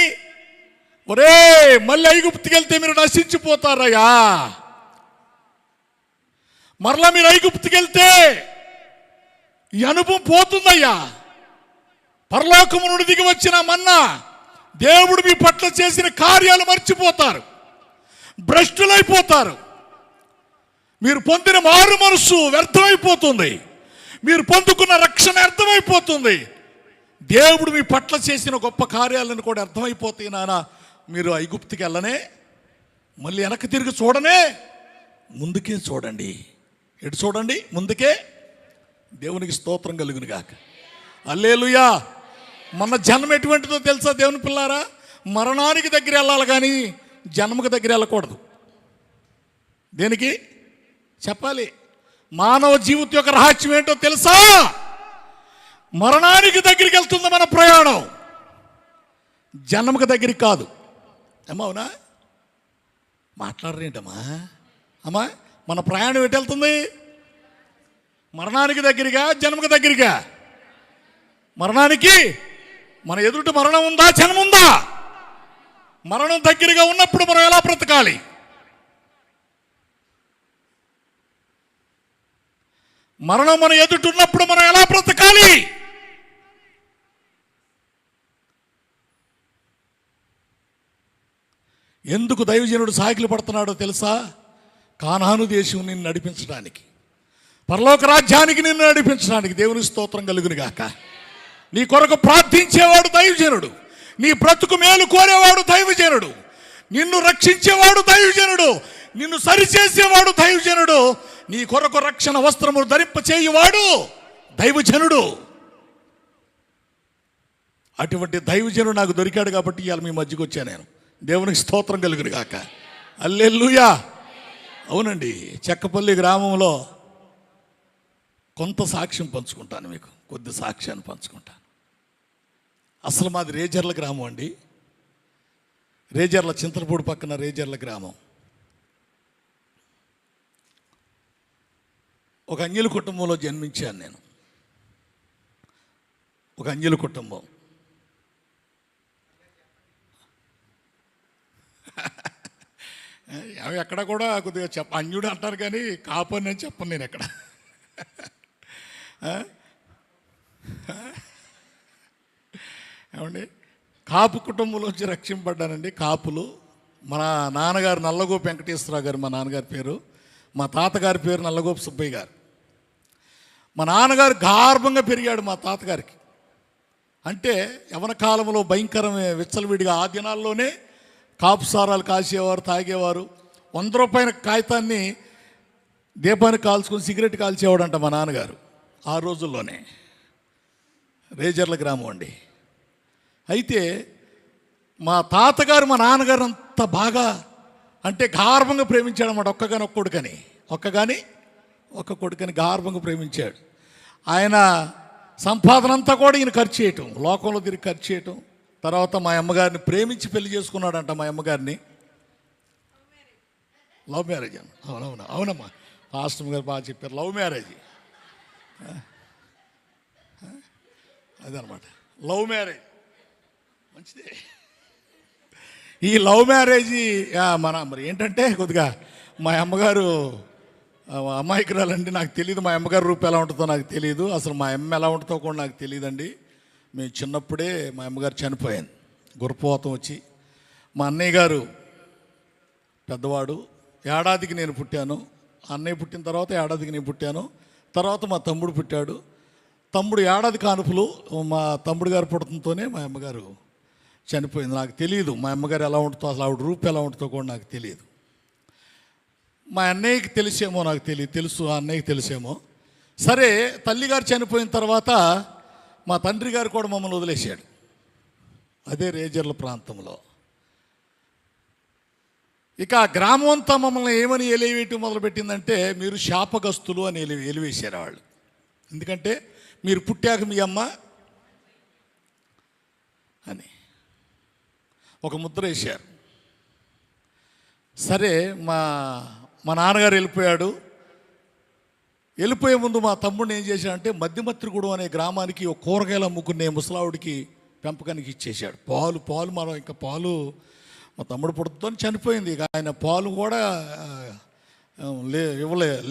ఒరే, మళ్ళీ ఐగుప్తుకి వెళ్తే మీరు నశించిపోతారయ్యా, మరలా మీరు ఐగుప్తుకి వెళ్తే ఈ అనుభవం పోతుందయ్యా, పరలోకము నుండి దిగి వచ్చిన మన్నా, దేవుడు మీ పట్ల చేసిన కార్యాలు మర్చిపోతారు, భ్రష్టులైపోతారు, మీరు పొందిన మారు మనసు వ్యర్థమైపోతుంది, మీరు పొందుకున్న రక్షణ వ్యర్థమైపోతుంది, దేవుడు మీ పట్ల చేసిన గొప్ప కార్యాలను కూడా అర్థమైపోతాయి నాన్న. మీరు ఐగుప్తుకి వెళ్ళనే, మళ్ళీ వెనక్కి తిరిగి చూడనే, ముందుకే చూడండి. ఎటు చూడండి? ముందుకే. దేవునికి స్తోత్రం కలుగును గాక. హల్లెలూయా. మన జన్మ ఎటువంటిదో తెలుసా దేవుని పిల్లారా? మరణానికి దగ్గర వెళ్ళాలి కానీ జన్మకు దగ్గర వెళ్ళకూడదు. దేనికి చెప్పాలి? మానవ జీవితం యొక్క రహస్యం ఏంటో తెలుసా? మరణానికి దగ్గరికి వెళ్తుంది మన ప్రయాణం, జన్మకు దగ్గరికి కాదు. అమ్మా, అవునా? మాట్లాడరేంటమ్మా? అమ్మా, మన ప్రయాణం ఎటు వెళ్తుంది? మరణానికి దగ్గరగా, జన్మకు దగ్గరగా? మరణానికి. మన ఎదుట మరణం ఉందా, జన్మ ఉందా? మరణం దగ్గరగా ఉన్నప్పుడు మనం ఎలా బ్రతకాలి? మరణం మన ఎదుట ఉన్నప్పుడు మనం ఎలా బ్రతకాలి? ఎందుకు దైవజనుడు సాకిలు పడుతున్నాడో తెలుసా? కానాను దేశం నిన్ను నడిపించడానికి, పరలోక రాజ్యానికి నిన్ను నడిపించడానికి. దేవుని స్తోత్రం కలుగును గాక. నీ కొరకు ప్రార్థించేవాడు దైవజనుడు, నీ బ్రతుకు మేలు కోరేవాడు దైవజనుడు, నిన్ను రక్షించేవాడు దైవజనుడు, నిన్ను సరిచేసేవాడు దైవజనుడు, నీ కొరకు రక్షణ వస్త్రములు ధరింపచేయువాడు దైవజనుడు. అటువంటి దైవజనుడు నాకు దొరికాడు కాబట్టి ఇవాళ మీ మధ్యకు వచ్చాను నేను. దేవునికి స్తోత్రం కలుగును గాక. హల్లెలూయా. అవునండి, చెక్కపల్లి గ్రామంలో కొంత సాక్ష్యం పంచుకుంటాను, మీకు కొద్ది సాక్ష్యాన్ని పంచుకుంటాను. అసలు మాది రేజర్ల గ్రామం అండి. రేజర్ల, చింతలపూడి పక్కన రేజర్ల గ్రామం. ఒక అంజలి కుటుంబంలో జన్మించాను నేను. ఒక అంజలి కుటుంబం. ఎక్కడ కూడా కొద్దిగా అన్యుడు అంటారు కానీ కాపు అని చెప్పను నేను ఎక్కడ. ఏమండి, కాపు కుటుంబంలోంచి రక్షింపడ్డానండి. కాపులు. మన నాన్నగారు నల్లగోపు వెంకటేశ్వరరావు గారు మా నాన్నగారి పేరు, మా తాతగారి పేరు నల్లగోపు సుబ్బయ్య గారు. మా నాన్నగారు గార్భంగా పెరిగాడు మా తాతగారికి. అంటే యవన కాలంలో భయంకరమే విచ్చలవిడిగా ఆ దినాల్లోనే కాపు సారాలు కాసేవారు, తాగేవారు. 100 రూపాయల కాగితాన్ని దీపానికి కాల్చుకొని సిగరెట్ కాల్చేవాడంట మా నాన్నగారు ఆ రోజుల్లోనే. రేజర్ల గ్రామం అండి. అయితే మా తాతగారు మా నాన్నగారు అంత బాగా అంటే గార్భంగా ప్రేమించాడు అన్నమాట. ఒక్క కొడుకని గార్భంగా ప్రేమించాడు. ఆయన సంపాదన అంతా కూడా ఈయన ఖర్చు చేయటం, లోకంలో తిరిగి ఖర్చు చేయటం. తర్వాత మా అమ్మగారిని ప్రేమించి పెళ్లి చేసుకున్నాడంట. మా అమ్మగారిని లవ్ మ్యారేజ్ అన్న. అవునమ్మా, పాస్టర్ గారు బాగా చెప్పారు, లవ్ మ్యారేజ్. అదనమాట లవ్ మ్యారేజ్. మంచిదే. ఈ లవ్ మ్యారేజ్ మరి ఏంటంటే కొద్దిగా మా అమ్మగారు అమాయకురాలండి. నాకు తెలియదు మా అమ్మగారి రూపు ఎలా ఉంటుందో నాకు తెలియదు, అసలు మా అమ్మ ఎలా ఉంటుందో కూడా నాకు తెలియదండి. మేము చిన్నప్పుడే మా అమ్మగారు చనిపోయింది, గుర్రపోతం వచ్చి. మా అన్నయ్య గారు పెద్దవాడు, ఏడాదికి నేను పుట్టాను. అన్నయ్య పుట్టిన తర్వాత ఏడాదికి నేను పుట్టాను. తర్వాత మా తమ్ముడు పుట్టాడు. తమ్ముడు ఏడాది కానుపులు మా తమ్ముడు గారు పుట్టడంతోనే మా అమ్మగారు చనిపోయింది. నాకు తెలియదు మా అమ్మగారు ఎలా ఉంటుందో, అసలు ఆవిడ రూపు ఎలా ఉంటుందో కూడా నాకు తెలియదు. మా అన్నయ్యకి తెలిసేమో, నాకు తెలుసు ఆ అన్నయ్యకి తెలిసేమో. సరే, తల్లిగారు చనిపోయిన తర్వాత మా తండ్రి గారు కూడా మమ్మల్ని వదిలేశాడు, అదే రేజర్ల ప్రాంతంలో. ఇక ఆ గ్రామం అంతా మమ్మల్ని ఏమని ఎలివేయటం మొదలుపెట్టిందంటే, మీరు శాపగస్తులు అని ఎలివేశారు వాళ్ళు. ఎందుకంటే మీరు పుట్టాక మీ అమ్మ అని ఒక ముద్ర వేశారు. సరే, మా నాన్నగారు వెళ్ళిపోయాడు. వెళ్ళిపోయే ముందు మా తమ్ముడిని ఏం చేశాడంటే మధ్యమత్రిగూడెం అనే గ్రామానికి ఒక కూరగాయలు అమ్ముకునే ముసలావుడికి పెంపకానికి ఇచ్చేశాడు. పాలు మనం ఇంకా పాలు మా తమ్ముడు పుట్టతో చనిపోయింది. ఇక ఆయన పాలు కూడా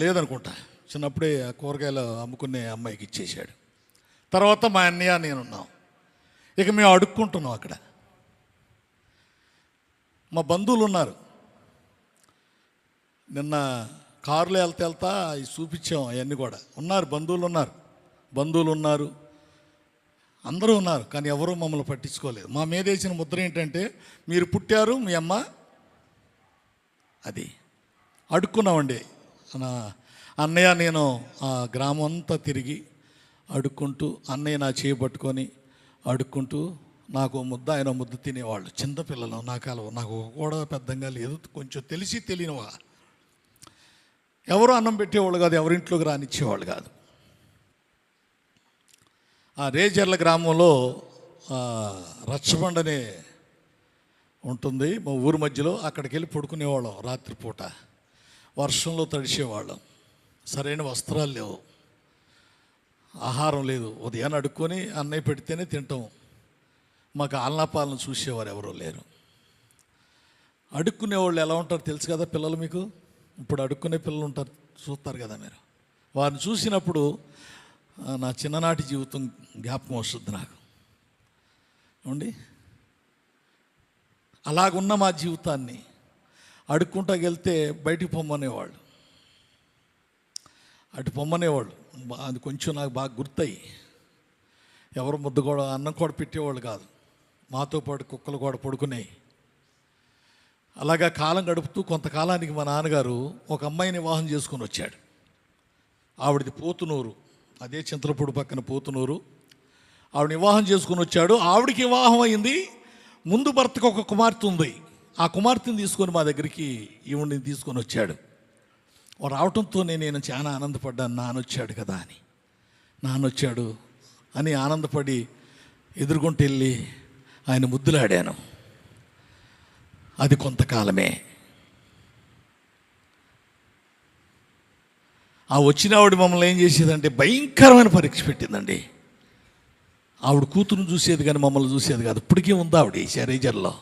లేదనుకుంటా. చిన్నప్పుడే ఆ కూరగాయలు అమ్ముకునే అమ్మాయికి ఇచ్చేశాడు. తర్వాత మా అన్నయ్య నేనున్నాం. ఇక మేము అడుక్కుంటున్నాం అక్కడ. మా బంధువులు ఉన్నారు. నిన్న కారులో వెళ్తా అవి చూపించాం. అవన్నీ కూడా ఉన్నారు, బంధువులు ఉన్నారు, అందరూ ఉన్నారు. కానీ ఎవరూ మమ్మల్ని పట్టించుకోలేదు. మా మీద వేసిన ముద్ర ఏంటంటే, మీరు పుట్టారు, మీ అమ్మ అది. అడుక్కున్నామండి. అన్నయ్య నేను ఆ గ్రామం అంతా తిరిగి అడుక్కుంటూ, అన్నయ్య నా చేయి పట్టుకొని అడుక్కుంటూ, నాకు ముద్ద ఆయన ముద్ద తినేవాళ్ళు. చిన్నపిల్లలు, నాకు కూడా పెద్దంగా లేదు, కొంచెం తెలియనివా. ఎవరు అన్నం పెట్టేవాళ్ళు కాదు, ఎవరింట్లోకి రానిచ్చేవాళ్ళు కాదు. ఆ రేజర్ల గ్రామంలో రచ్చబండనే ఉంటుంది మా ఊరి మధ్యలో. అక్కడికి వెళ్ళి పడుకునేవాళ్ళం రాత్రిపూట. వర్షంలో తడిసేవాళ్ళం. సరైన వస్త్రాలు లేవు, ఆహారం లేదు. ఉదయాన్ని అడుక్కొని అన్నయ్య పెడితేనే తింటాం. మాకు ఆలనాపాలను చూసేవారు ఎవరూ లేరు. అడుక్కునేవాళ్ళు ఎలా ఉంటారు తెలుసు కదా పిల్లలు మీకు. ఇప్పుడు అడుక్కునే పిల్లలు ఉంటారు, చూస్తారు కదా మీరు. వారిని చూసినప్పుడు నా చిన్ననాటి జీవితం జ్ఞాపకం వస్తుంది నాకు. ఏమండి, అలాగున్న మా జీవితాన్ని అడుక్కుంటా వెళ్తే బయటికి పొమ్మనేవాళ్ళు, అటు పొమ్మనేవాళ్ళు. అది కొంచెం నాకు బాగా గుర్తయి. ఎవరు ముద్ద కూడా అన్నం కూడా పెట్టేవాళ్ళు కాదు. మాతో పాటు కుక్కలు కూడా పడుకునేవి. అలాగా కాలం గడుపుతూ కొంతకాలానికి మా నాన్నగారు ఒక అమ్మాయిని వివాహం చేసుకొని వచ్చాడు. ఆవిడది పోతునూరు, అదే చింతలపూడి పక్కన పోతునూరు. ఆవిడ వివాహం చేసుకొని వచ్చాడు. ఆవిడకి వివాహం అయింది. ముందు భర్తకు ఒక కుమార్తె ఉంది. ఆ కుమార్తెని తీసుకొని మా దగ్గరికి ఈవిడిని తీసుకొని వచ్చాడు. రావటంతో నేను చాలా ఆనందపడ్డాను. నాన్నొచ్చాడు అని ఆనందపడి ఎదుర్కొంటూ వెళ్ళి ఆయన ముద్దులాడాను. అది కొంతకాలమే. ఆ వచ్చిన ఆవిడ మమ్మల్ని ఏం చేసేదంటే భయంకరమైన పరీక్ష పెట్టిందండి. ఆవిడ కూతురుని చూసేది కానీ మమ్మల్ని చూసేది కాదు. ఇప్పటికీ ఉంది ఆవిడ రేజర్లో.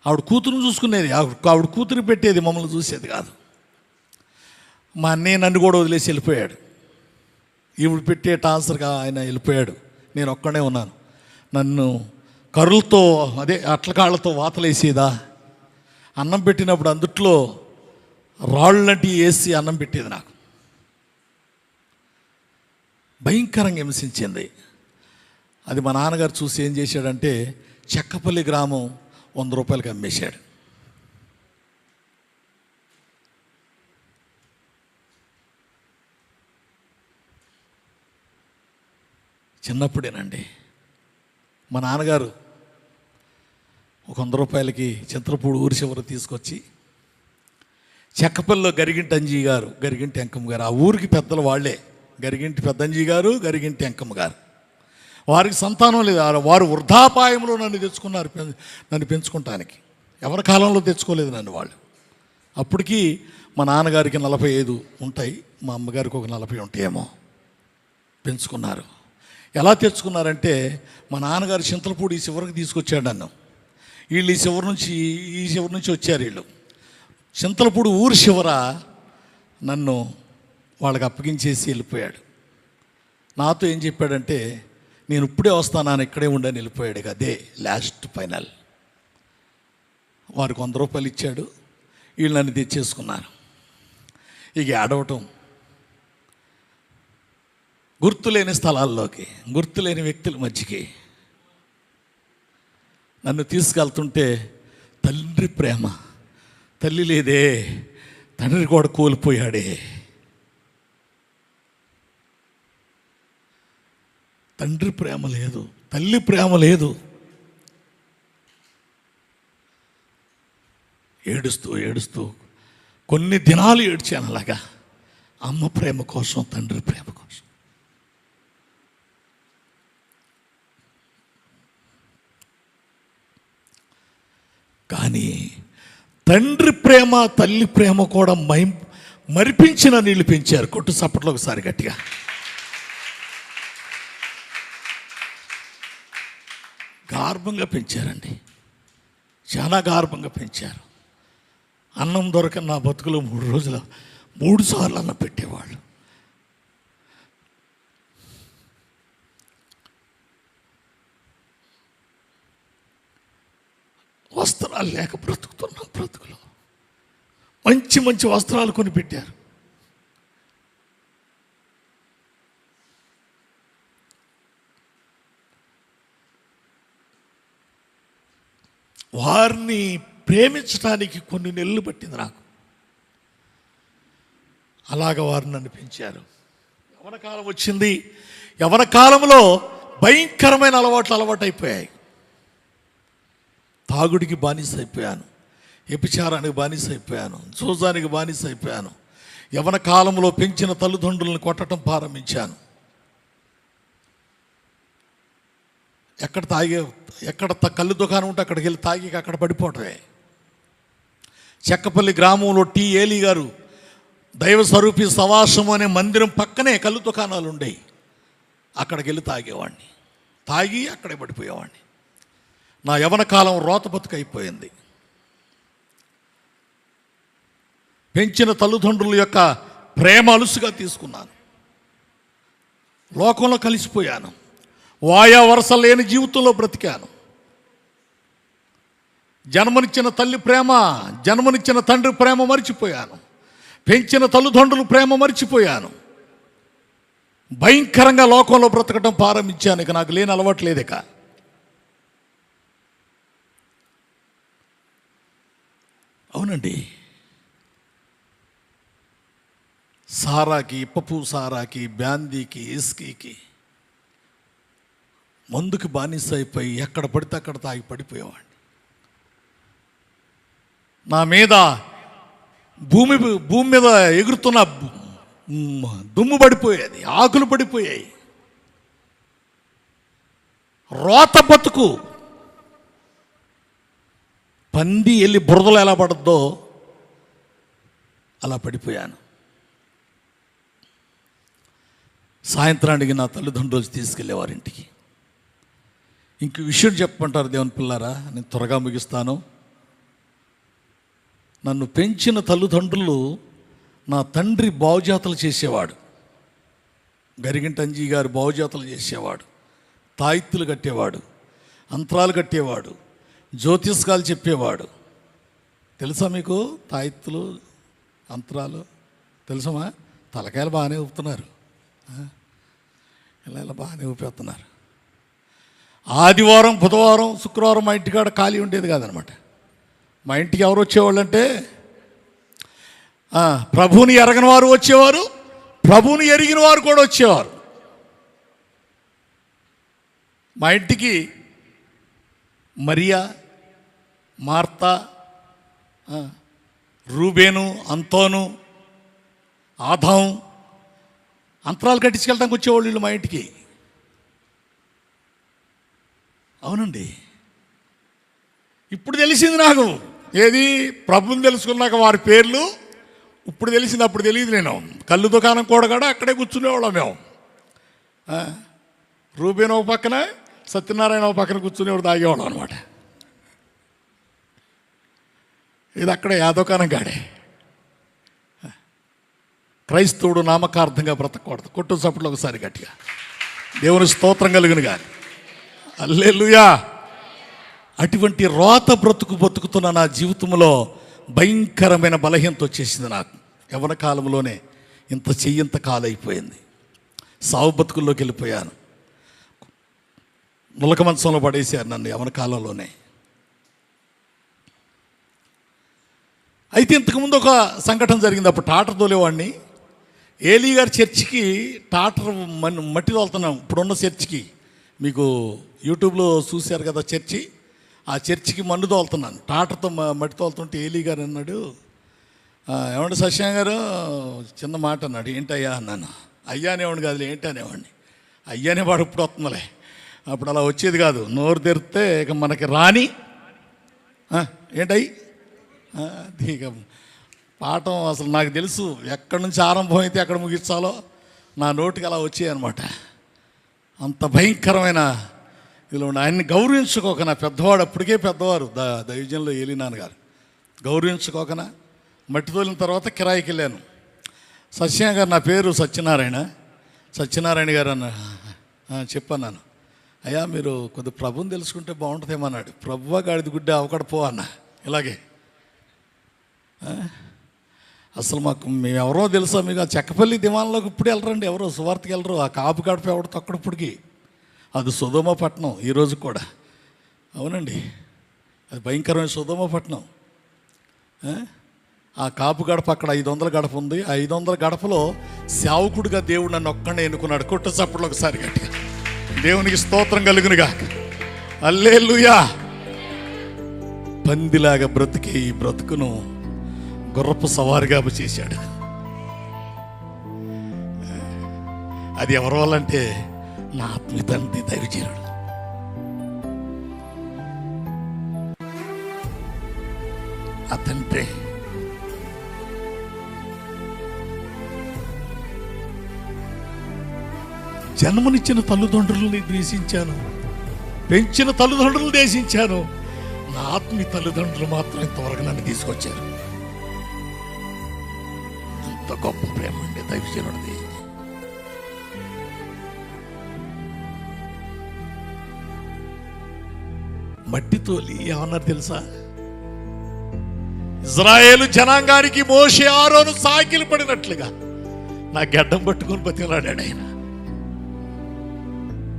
ఆవిడ కూతురుని చూసుకునేది, ఆవిడ కూతురు పెట్టేది, మమ్మల్ని చూసేది కాదు. మా అన్నయ్య నన్ను కూడా వదిలేసి వెళ్ళిపోయాడు. ఈవిడ పెట్టే టాన్సర్గా ఆయన వెళ్ళిపోయాడు. నేను ఒక్కడే ఉన్నాను. నన్ను కర్రలతో, అదే అట్లకాళ్ళతో వాతలేసేదా. అన్నం పెట్టినప్పుడు అందుట్లో రాళ్ళంటి వేసి అన్నం పెట్టేది. నాకు భయంకరంగా హింసించింది. అది మా నాన్నగారు చూసి ఏం చేశాడంటే చెక్కపల్లి గ్రామం 100 రూపాయలకి అమ్మేశాడు. చిన్నప్పుడేనండి. మా నాన్నగారు ఒక 100 రూపాయలకి చింతలపూడి ఊరి చివరి తీసుకొచ్చి చెక్కపల్లిలో గరిగింటి అంజీ గారు, గరిగింటి అంకమ్మ గారు, ఆ ఊరికి పెద్దలు వాళ్ళే. గరిగింటి పెద్దంజీ గారు, గరిగింటి అంకమ్మ గారు. వారికి సంతానం లేదు. వారు వృద్ధాపాయంలో నన్ను తెచ్చుకున్నారు, నన్ను పెంచుకుంటానికి. ఎవరి కాలంలో తెచ్చుకోలేదు నన్ను వాళ్ళు. అప్పటికి మా నాన్నగారికి 45 ఉంటాయి, మా అమ్మగారికి ఒక 40 ఉంటాయేమో. పెంచుకున్నారు. ఎలా తెచ్చుకున్నారంటే, మా నాన్నగారు చింతలపూడి ఈ చివరికి తీసుకొచ్చాడు నన్ను. వీళ్ళు ఈ చివరి నుంచి వచ్చారు. వీళ్ళు చింతలపూడి ఊరు చివర నన్ను వాళ్ళకి అప్పగించేసి వెళ్ళిపోయాడు. నాతో ఏం చెప్పాడంటే, నేను ఇప్పుడే వస్తాను, నాన్న ఇక్కడే ఉండని వెళ్ళిపోయాడు. ఇక అదే లాస్ట్ ఫైనల్. వారికి 100 రూపాయలు ఇచ్చాడు, వీళ్ళు నన్ను తెచ్చేసుకున్నారు. ఇక ఆడవటం, గుర్తులేని స్థలాల్లోకి, గుర్తులేని వ్యక్తుల మధ్యకి నన్ను తీసుకెళ్తుంటే, తండ్రి ప్రేమ, తల్లి లేదే, తండ్రి కూడా కోల్పోయాడే, తండ్రి ప్రేమ లేదు, తల్లి ప్రేమ లేదు. ఏడుస్తూ కొన్ని దినాలు ఏడ్చాను అలాగా, అమ్మ ప్రేమ కోసం, తండ్రి ప్రేమ కోసం. కానీ తండ్రి ప్రేమ, తల్లి ప్రేమ కూడా మరిపించిన నీళ్ళు పెంచారు. కొట్టు చప్పట్లో ఒకసారి గట్టిగా. గార్భంగా పెంచారండి, చాలా గార్భంగా పెంచారు. అన్నం దొరకని నా బతుకులో 3 రోజులు 3 సార్లు అన్నం పెట్టేవాళ్ళు. వస్త్రాలు లేక బ్రతుకుతున్నాం. బ్రతుకులో మంచి మంచి వస్త్రాలు కొని పెట్టారు. వారిని ప్రేమించడానికి కొన్ని నెలలు పట్టింది నాకు. అలాగ వారు నన్ను పెంచారు. యవ్వన కాలం వచ్చింది. యవ్వన కాలంలో భయంకరమైన అలవాటు అయిపోయాయి. తాగుడికి బానిస అయిపోయాను, వ్యభిచారానికి బానిస అయిపోయాను, జూజానికి బానిస అయిపోయాను. యవ్వన కాలంలో పెంచిన తల్లిదండ్రులను కొట్టడం ప్రారంభించాను. ఎక్కడ కళ్ళు దుకాణం ఉంటే అక్కడికి వెళ్ళి తాగి అక్కడ పడిపోవటమే. చెక్కపల్లి గ్రామంలో టి ఏలి గారు దైవ స్వరూపి సవాసం అనే మందిరం పక్కనే కళ్ళు దుకాణాలు ఉండేవి. అక్కడికి వెళ్ళి తాగేవాడిని, తాగి అక్కడే పడిపోయేవాడిని. నా యవ్వన కాలం రోత బతుకు అయిపోయింది. పెంచిన తల్లిదండ్రుల యొక్క ప్రేమ అలుసుగా తీసుకున్నాను. లోకంలో కలిసిపోయాను. వాయా వరస లేని జీవితంలో బ్రతికాను. జన్మనిచ్చిన తల్లి ప్రేమ, జన్మనిచ్చిన తండ్రి ప్రేమ మర్చిపోయాను. పెంచిన తల్లిదండ్రుల ప్రేమ మర్చిపోయాను. భయంకరంగా లోకంలో బ్రతకడం ప్రారంభించాను. ఇక నాకు లేని అలవాటు లేదు. ఇక అవునండి, సారాకి, ఇప్పపు సారాకి, బ్యాందీకి, ఇస్కీకి, మందుకి బానిస అయిపోయి ఎక్కడ పడితే అక్కడ తాగి పడిపోయేవాడిని. నా మీద భూమి మీద ఎగురుతున్న దుమ్ము పడిపోయేది, ఆకులు పడిపోయాయి. రోత బతుకు. పంది వెళ్ళి బురదలో ఎలా పడద్దో అలా పడిపోయాను. సాయంత్రానికి నా తల్లిదండ్రులు తీసుకెళ్ళేవారు ఇంటికి. ఇంక విషయం చెప్పమంటారు దేవుని పిల్లారా, నేను త్వరగా ముగిస్తాను. నన్ను పెంచిన తల్లిదండ్రులు నా తండ్రి బావుజాతలు చేసేవాడు. గరిగింటంజీ గారు బావుజాతలు చేసేవాడు, తాయిత్తులు కట్టేవాడు, అంతరాలు కట్టేవాడు, జ్యోతిష్కాలు చెప్పేవాడు. తెలుసా మీకు తాయిత్తులు, అంతరాలు తెలుసమా? తలకాయలు బాగానే ఊపుతున్నారు, ఇలా బాగానే ఊపేస్తున్నారు. ఆదివారం, బుధవారం, శుక్రవారం మా ఇంటికాడ ఖాళీ ఉండేది కాదనమాట. మా ఇంటికి ఎవరు వచ్చేవాళ్ళు అంటే, ప్రభువుని ఎరగని వారు వచ్చేవారు, ప్రభువుని ఎరిగిన వారు కూడా వచ్చేవారు. మా ఇంటికి మరియా, మార్తా, రూబేను, అంతోను, ఆదాం అంతరాలు కట్టించుకెళ్ళడానికి వచ్చేవాళ్ళు వీళ్ళు మా ఇంటికి. అవునండి, ఇప్పుడు తెలిసింది నాకు. ఏది? ప్రభుని తెలుసుకున్నాక వారి పేర్లు ఇప్పుడు తెలిసింది, అప్పుడు తెలియదు. నేను కళ్ళు దుకాణం కూడా అక్కడే కూర్చునేవాళ్ళం మేము. రూబేన్ ఒక పక్కన, సత్యనారాయణ ఒక పక్కన కూర్చునేవాడు, తాగేవాడు అనమాట. ఇది అక్కడే యాదవకానం గాడే. క్రైస్తవుడు నామకార్థంగా బ్రతకూడదు. కొట్టు చప్పట్లు ఒకసారి గట్టిగా. దేవుని స్తోత్రం కలుగును గాని. హల్లెలూయా. అటువంటి రోత బ్రతుకుతున్న నా జీవితంలో భయంకరమైన బలహీనత వచ్చేసింది నాకు. యవ్వన కాలంలోనే ఇంత చెయ్యంత కాలైపోయింది. సావు బతుకుల్లోకి వెళ్ళిపోయాను. నులక మంచంలో పడేశారు నన్ను యవ్వన కాలంలోనే. అయితే ఇంతకుముందు ఒక సంఘటన జరిగింది. అప్పుడు టాటర్ తోలేవాడిని. ఏలీ గారి చర్చికి టాటర్ మట్టి తోలుతున్నాం. ఇప్పుడున్న చర్చికి మీకు యూట్యూబ్లో చూశారు కదా చర్చి. ఆ చర్చికి మన్ను తోలుతున్నాను. టాటర్తో మట్టి తోలుతుంటే ఏలీ గారు అన్నాడు, ఏమంటే సత్యనారాయణ గారు చిన్న మాట అన్నాడు. ఏంటయ్యా అన్నాను. అయ్యా అనేవాడిని కాదులే, ఏంటి అనేవాడిని. అయ్యానే వాడు ఇప్పుడు వస్తుందిలే, అప్పుడు అలా వచ్చేది కాదు. నోరు తెరిస్తే ఇక మనకి రాని ఏంటయ్యి ఇక పాఠం అసలు నాకు తెలుసు. ఎక్కడి నుంచి ఆరంభం అయితే ఎక్కడ ముగించాలో నా నోటికి అలా వచ్చాయన్నమాట. అంత భయంకరమైన ఇలా ఉండి ఆయన్ని గౌరవించుకోకనా, పెద్దవాడు అప్పటికే పెద్దవారు, దైవజంలో ఏలీ నాన్నగారు. గౌరవించుకోకనా మట్టి తోలిన తర్వాత కిరాయికి వెళ్ళాను. సత్యనారాయణ గారు, నా పేరు సత్యనారాయణ గారు అన్న చెప్పన్నాను. అయ్యా మీరు కొద్ది ప్రభుని తెలుసుకుంటే బాగుంటుందేమన్నాడు. ప్రభువా గాడిది గుడ్డ అవకడ పో అన్న. ఇలాగే అసలు మేము ఎవరో తెలుసా మీకు? ఆ చెక్కపల్లి దివాన్లోకి ఇప్పుడు వెళ్ళరండి, ఎవరో సువార్తకి వెళ్ళరు. ఆ కాపు గడప ఎవడు తొక్కడప్పటికి అది సొదొమ పట్టణం ఈరోజు కూడా. అవునండి, అది భయంకరమైన సొదొమ పట్టణం. ఆ కాపు గడప అక్కడ 500 గడప ఉంది. ఆ 500 గడపలో సేవకుడిగా దేవుడు నన్ను ఒక్కడే ఎన్నుకున్నాడు. కొట్ట చప్పట్లు ఒకసారి గట్టిగా. దేవునికి స్తోత్రం కలుగునుగా. హల్లెలూయా. పందిలాగా బ్రతికే ఈ బ్రతుకును గుర్రపు సవారిగా చేశాడు. అది ఎవరి వల్లంటే నా ఆత్మీయ తండ్రి దైవజనుడు. ఆ తండ్రి జన్మనిచ్చిన తల్లిదండ్రులని ద్వేషించాను, పెంచిన తల్లిదండ్రులు ద్వేషించాను. నా ఆత్మీయ తల్లిదండ్రులు మాత్రం ఇంతవరకు నన్ను తీసుకొచ్చారు. ఎంత గొప్ప ప్రేమ అండి దైవజనుడిది. మట్టి తోలి ఏమన్నారు తెలుసా? ఇజ్రాయేలు జనాంగానికి మోషే ఆరోను సాకిలు పడినట్లుగా నా గడ్డం పట్టుకొని బతిలాడాడు ఆయన.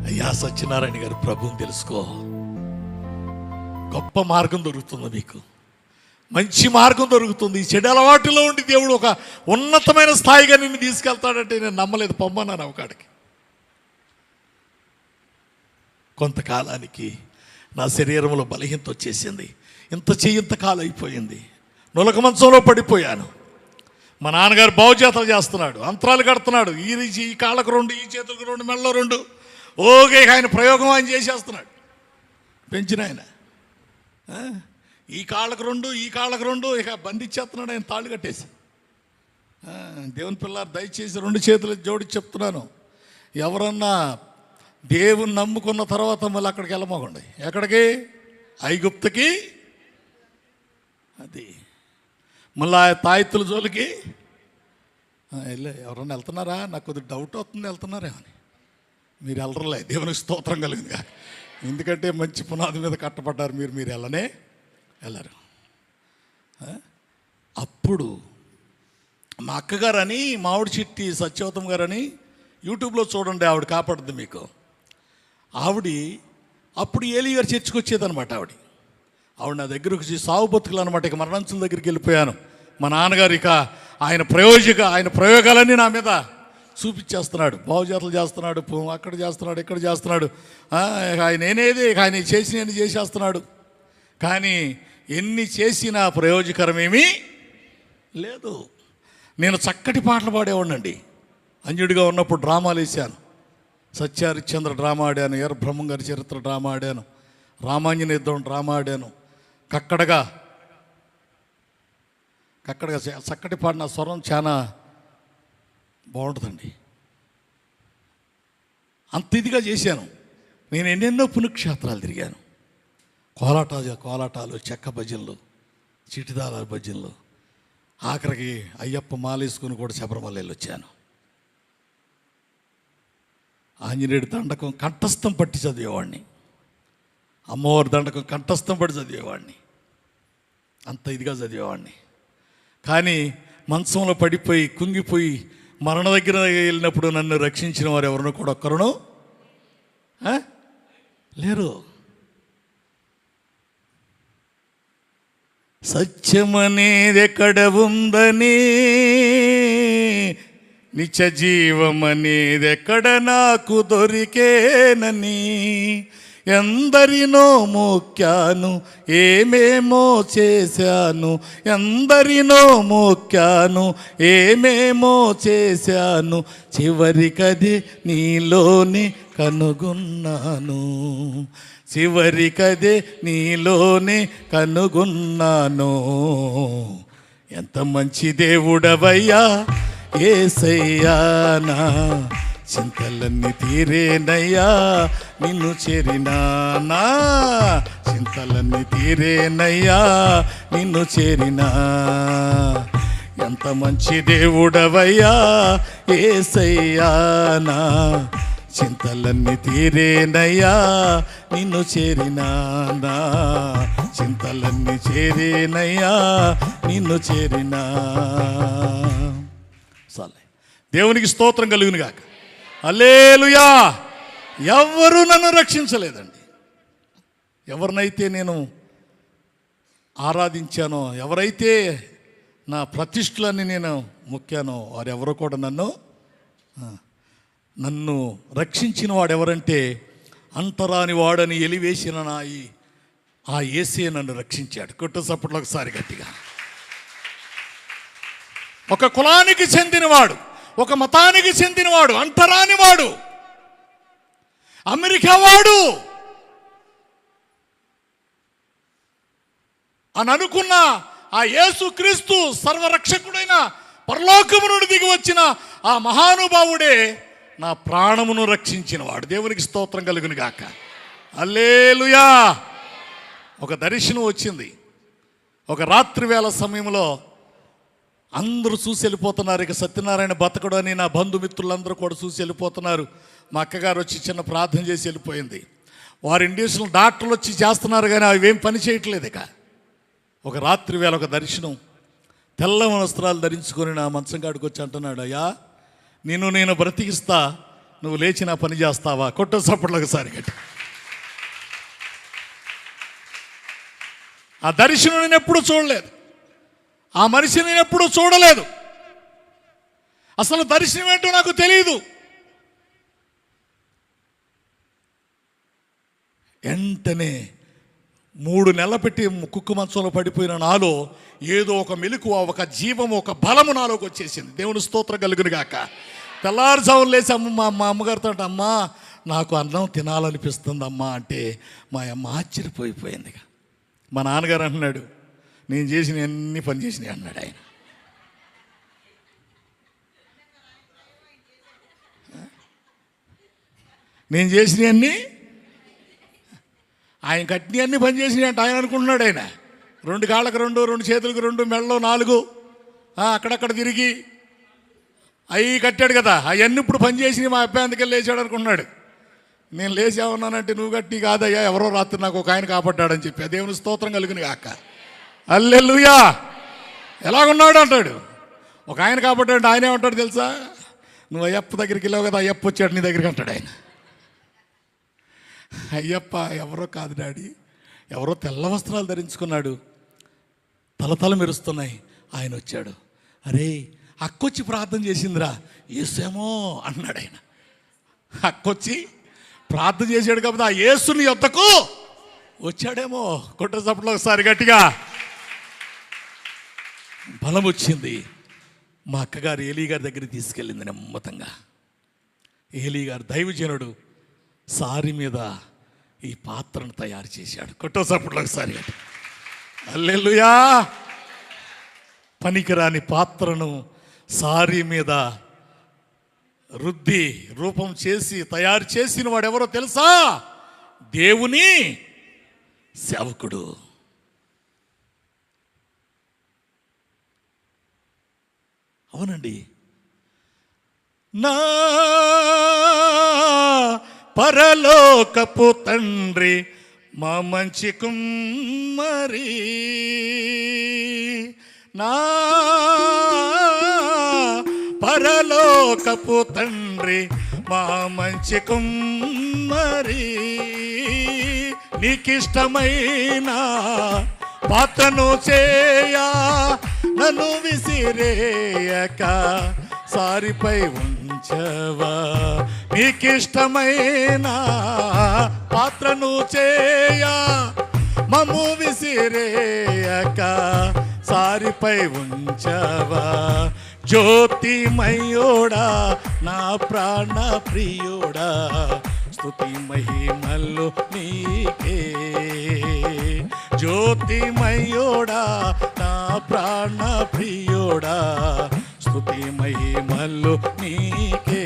అయ్యా సత్యనారాయణ గారు, ప్రభువుని తెలుసుకో. గొప్ప మార్గం దొరుకుతుంది మీకు, మంచి మార్గం దొరుకుతుంది. ఈ చెడు అలవాటులో ఉండి దేవుడు ఒక ఉన్నతమైన స్థాయిగా నిన్ను తీసుకెళ్తాడంటే నేను నమ్మలేదు. పొమ్మన్నాను అవకాడికి. కొంతకాలానికి నా శరీరంలో బలహీనత వచ్చేసింది. ఇంత కాలం అయిపోయింది. నులక మంచంలో పడిపోయాను. మా నాన్నగారు బావుజాతలు చేస్తున్నాడు, అంతరాలు కడుతున్నాడు. ఈ కాళ్ళకు 2, ఈ చేతులకు 2, మెళ్ళలో 2. ఓకే, ఆయన ప్రయోగం ఆయన చేసేస్తున్నాడు. పెంచిన ఆయన ఈ కాళ్ళకు 2, ఈ కాళ్ళకు 2 ఇక బంధించేస్తున్నాడు ఆయన తాళ్ళు కట్టేసి. దేవుని పిల్లారు దయచేసి 2 చేతులు జోడించి చెప్తున్నాను, ఎవరన్నా దేవుని నమ్ముకున్న తర్వాత మళ్ళీ అక్కడికి వెళ్ళమోకండి. ఎక్కడికి? ఐగుప్తుకి. అది మళ్ళీ ఆ తాయిత్తుల జోలికి వెళ్ళే. ఎవరన్నా వెళ్తున్నారా? నాకు కొద్దిగా డౌట్ అవుతుంది, వెళ్తున్నారేమని. మీరు వెళ్ళరలే. దేవునికి స్తోత్రం కలిగిందిగా. ఎందుకంటే మంచి పునాది మీద కట్టబడ్డారు మీరు వెళ్ళరు. అప్పుడు మా అక్కగారని మామిడి చిట్టి సత్యవతం గారని యూట్యూబ్లో చూడండి, ఆవిడ కాపాడుద్ది మీకు. అప్పుడు ఏలీ గారు చర్చికి వచ్చేదనమాట. ఆవిడ నా దగ్గరకు వచ్చి సావు బతుకులు అనమాట. ఇక మరణంచుల దగ్గరికి వెళ్ళిపోయాను. మా నాన్నగారు ఇక ఆయన ప్రయోగాలన్నీ నా మీద చూపించేస్తున్నాడు. బావుజాతలు చేస్తున్నాడు, అక్కడ చేస్తున్నాడు, ఇక్కడ చేస్తున్నాడు. ఆయన చేసినవన్నీ చేసేస్తున్నాడు. కానీ ఎన్ని చేసినా ప్రయోజకరమేమీ లేదు. నేను చక్కటి పాటలు పాడేవాడినండి. అంజుడిగా ఉన్నప్పుడు డ్రామాలు వేశాను. సత్యహరిశ్చంద్ర డ్రామా ఆడాను, ఎర్ర బ్రహ్మం గారి చరిత్ర డ్రామా ఆడాను, రామాంజనేయ యుద్ధం డ్రామా ఆడాను. కక్కడగా చక్కటి పాట. నా స్వరం చాలా బాగుంటుందండి. అంత ఇదిగా చేశాను. నేను ఎన్నెన్నో పుణ్యక్షేత్రాలు తిరిగాను. కోలాటాలు, చెక్క భజనలు, చిటిదాల భజనలు, ఆఖరికి అయ్యప్ప మాలేసుకుని కూడా శబరిమల వెళ్ళొచ్చాను. ఆంజనేయుడి దండకం కంఠస్థం పట్టి చదివేవాడిని, అమ్మవారి దండకం కంఠస్థం పట్టి చదివేవాడిని, అంత ఇదిగా చదివేవాడిని. కానీ మంచంలో పడిపోయి కుంగిపోయి మరణ దగ్గర వెళ్ళినప్పుడు నన్ను రక్షించిన వారు ఎవరినో కూడా ఒక్కరునో లేరు. సత్యమనేది ఎక్కడ ఉందని, నిత్య జీవమనేది ఎక్కడ నాకు దొరికేనని, ఎందరినో మోక్యాను ఏమేమో చేశాను, ఎందరినో మోక్యాను ఏమేమో చేశాను, చివరికది నీలోనే కనుగొన్నాను, చివరికదే నీలోనే కనుగొన్నాను. ఎంత మంచి దేవుడవయ్యా యేసయ్యా, నా చింతలన్నీ తీరేనయ్యా నిన్ను చేరినా, నా చింతలన్నీ తీరేనయ్యా నిన్ను చేరినా. ఎంత మంచి దేవుడవయ్యా యేసయ్యా, నా చింతలన్నీ తీరేనయ్యా నిన్ను చేరినా, నా చింతలన్నీ చేరేనయ్యా నిన్ను చేరినా. సరే, దేవునికి స్తోత్రం కలుగును గాక. హల్లెలూయా. ఎవ్వరూ నన్ను రక్షించలేదండి. ఎవరినైతే నేను ఆరాధించానో, ఎవరైతే నా ప్రతిష్టలన్నీ నేను మొక్కానో వారెవరూ కూడా నన్ను రక్షించిన వాడు ఎవరంటే అంటరాని వాడని ఎలివేసిన ఆ యేసే నన్ను రక్షించాడు. కొట్టు చప్పట్లు ఒకసారి గట్టిగా. ఒక కులానికి చెందినవాడు, ఒక మతానికి చెందినవాడు, అంటరాని వాడు, అమెరికా వాడు అని అనుకున్న ఆ యేసుక్రీస్తు సర్వరక్షకుడైన పరలోకము నుండి దిగి వచ్చిన ఆ మహానుభావుడే నా ప్రాణమును రక్షించిన వాడు. దేవునికి స్తోత్రం కలుగును గాక. హల్లెలూయా. ఒక దర్శనం వచ్చింది. ఒక రాత్రి వేళ సమయంలో అందరూ చూసి వెళ్ళిపోతున్నారు. ఇక సత్యనారాయణ బతకడు అని నా బంధుమిత్రులందరూ కూడా చూసి వెళ్ళిపోతున్నారు. మా అక్కగారు వచ్చి చిన్న ప్రార్థన చేసి వెళ్ళిపోయింది. వారు ఇండియన్స్లో డాక్టర్లు వచ్చి చేస్తున్నారు కానీ అవి ఏం పని చేయట్లేదు. ఇక ఒక రాత్రి వేళ ఒక దర్శనం, తెల్ల వస్త్రాలు ధరించుకొని నా మంచం కాడికి వచ్చి అంటున్నాడు, అయ్యా నేను బ్రతికిస్తా, నువ్వు లేచి నా పని చేస్తావా? కొట్ట చప్పట్లు ఒకసారి గట్టి. ఆ దర్శనం నేను ఎప్పుడూ చూడలేదు, ఆ మనిషిని నేను ఎప్పుడూ చూడలేదు. అసలు దర్శనం ఏంటో నాకు తెలియదు. వెంటనే 3 నెలలు పెట్టి కుక్కు మంచంలో పడిపోయిన నాలో ఏదో ఒక మెలకువ, ఒక జీవము, ఒక బలము నాలోకి వచ్చేసింది. దేవుని స్తోత్రం కలుగును గాక. తెల్లారుజామున లేచి మా అమ్మగారితో, అమ్మా నాకు అన్నం తినాలనిపిస్తుంది అమ్మా అంటే మా అమ్మ ఆశ్చర్యపోయిపోయింది. మా నాన్నగారు అంటున్నాడు, నేను చేసిన అన్ని పని చేసినాయి అన్నాడు ఆయన. నేను చేసినవన్నీ ఆయన కట్టిన అన్ని పని చేసినాయి అంటే ఆయన అనుకుంటున్నాడు. ఆయన 2 కాళ్ళకు 2, 2 చేతులకు 2, మెడలో 4, అక్కడక్కడ తిరిగి అవి కట్టాడు కదా, అవన్నీ ఇప్పుడు పని చేసినవి మా అబ్బాయి అందుకే లేచాడు అనుకుంటున్నాడు. నేను లేచామన్నానంటే నువ్వు కట్టి కాదయ్యా, ఎవరో రాత్రి నాకు ఒక ఆయన కాపాడ్డాడని చెప్పి. దేవుని స్తోత్రం కలుగును గాక. హల్లెలూయా. ఎలాగున్నాడు అంటాడు. ఒక ఆయన కాపాడ్డాడు. ఆయన ఏమంటాడు తెలుసా? నువ్వు అయ్యప్ప దగ్గరికి వెళ్ళావు కదా, అయ్యప్ప వచ్చాడు నీ దగ్గరికి అంటాడు ఆయన. అయ్యప్ప ఎవరో కాదు డాడీ, ఎవరో తెల్ల వస్త్రాలు ధరించుకున్నాడు, తలతల మెరుస్తున్నాయి, ఆయన వచ్చాడు. అరే అక్కొచ్చి ప్రార్థన చేసిందిరా, యేసేమో అన్నాడు ఆయన. అక్కొచ్చి ప్రార్థన చేశాడు కాబట్టి ఆ యేసుని యొద్దకు వచ్చాడేమో. కొట్ట చప్పట్లో ఒకసారి గట్టిగా. బలం వచ్చింది. మా అక్కగారు ఏలీ గారి దగ్గరికి తీసుకెళ్ళింది నెమ్మతంగా. ఏలీ గారు దైవజనుడు సారి మీద ఈ పాత్రను తయారు చేశాడు. కొట్టో చప్పట్లో ఒకసారి. హల్లెలూయా. పనికిరాని పాత్రను సారీ మీద రుద్ది రూపం చేసి తయారు చేసిన వాడెవరో తెలుసా? దేవుని సేవకుడు. అవునండి. నా పరలోకపు తండ్రి మా మంచి కుమ్మరి, నా పరలోకపు తండ్రి మా మంచి కుమ్మరి, నీకిష్టమైన పాత్రను చేయా నన్ను విసిరేయక సారిపై ఉంచవా, నీకిష్టమైన పాత్రను చేయా మమ్ము విసిరేయక సారిపై ఉంచవా, జ్యోతిమయోడా నా ప్రాణ ప్రియుడా స్తుతి మహిమలు నీకే, జ్యోతిమయోడా నా ప్రాణ ప్రియుడా స్తుతి మహిమలు నీకే,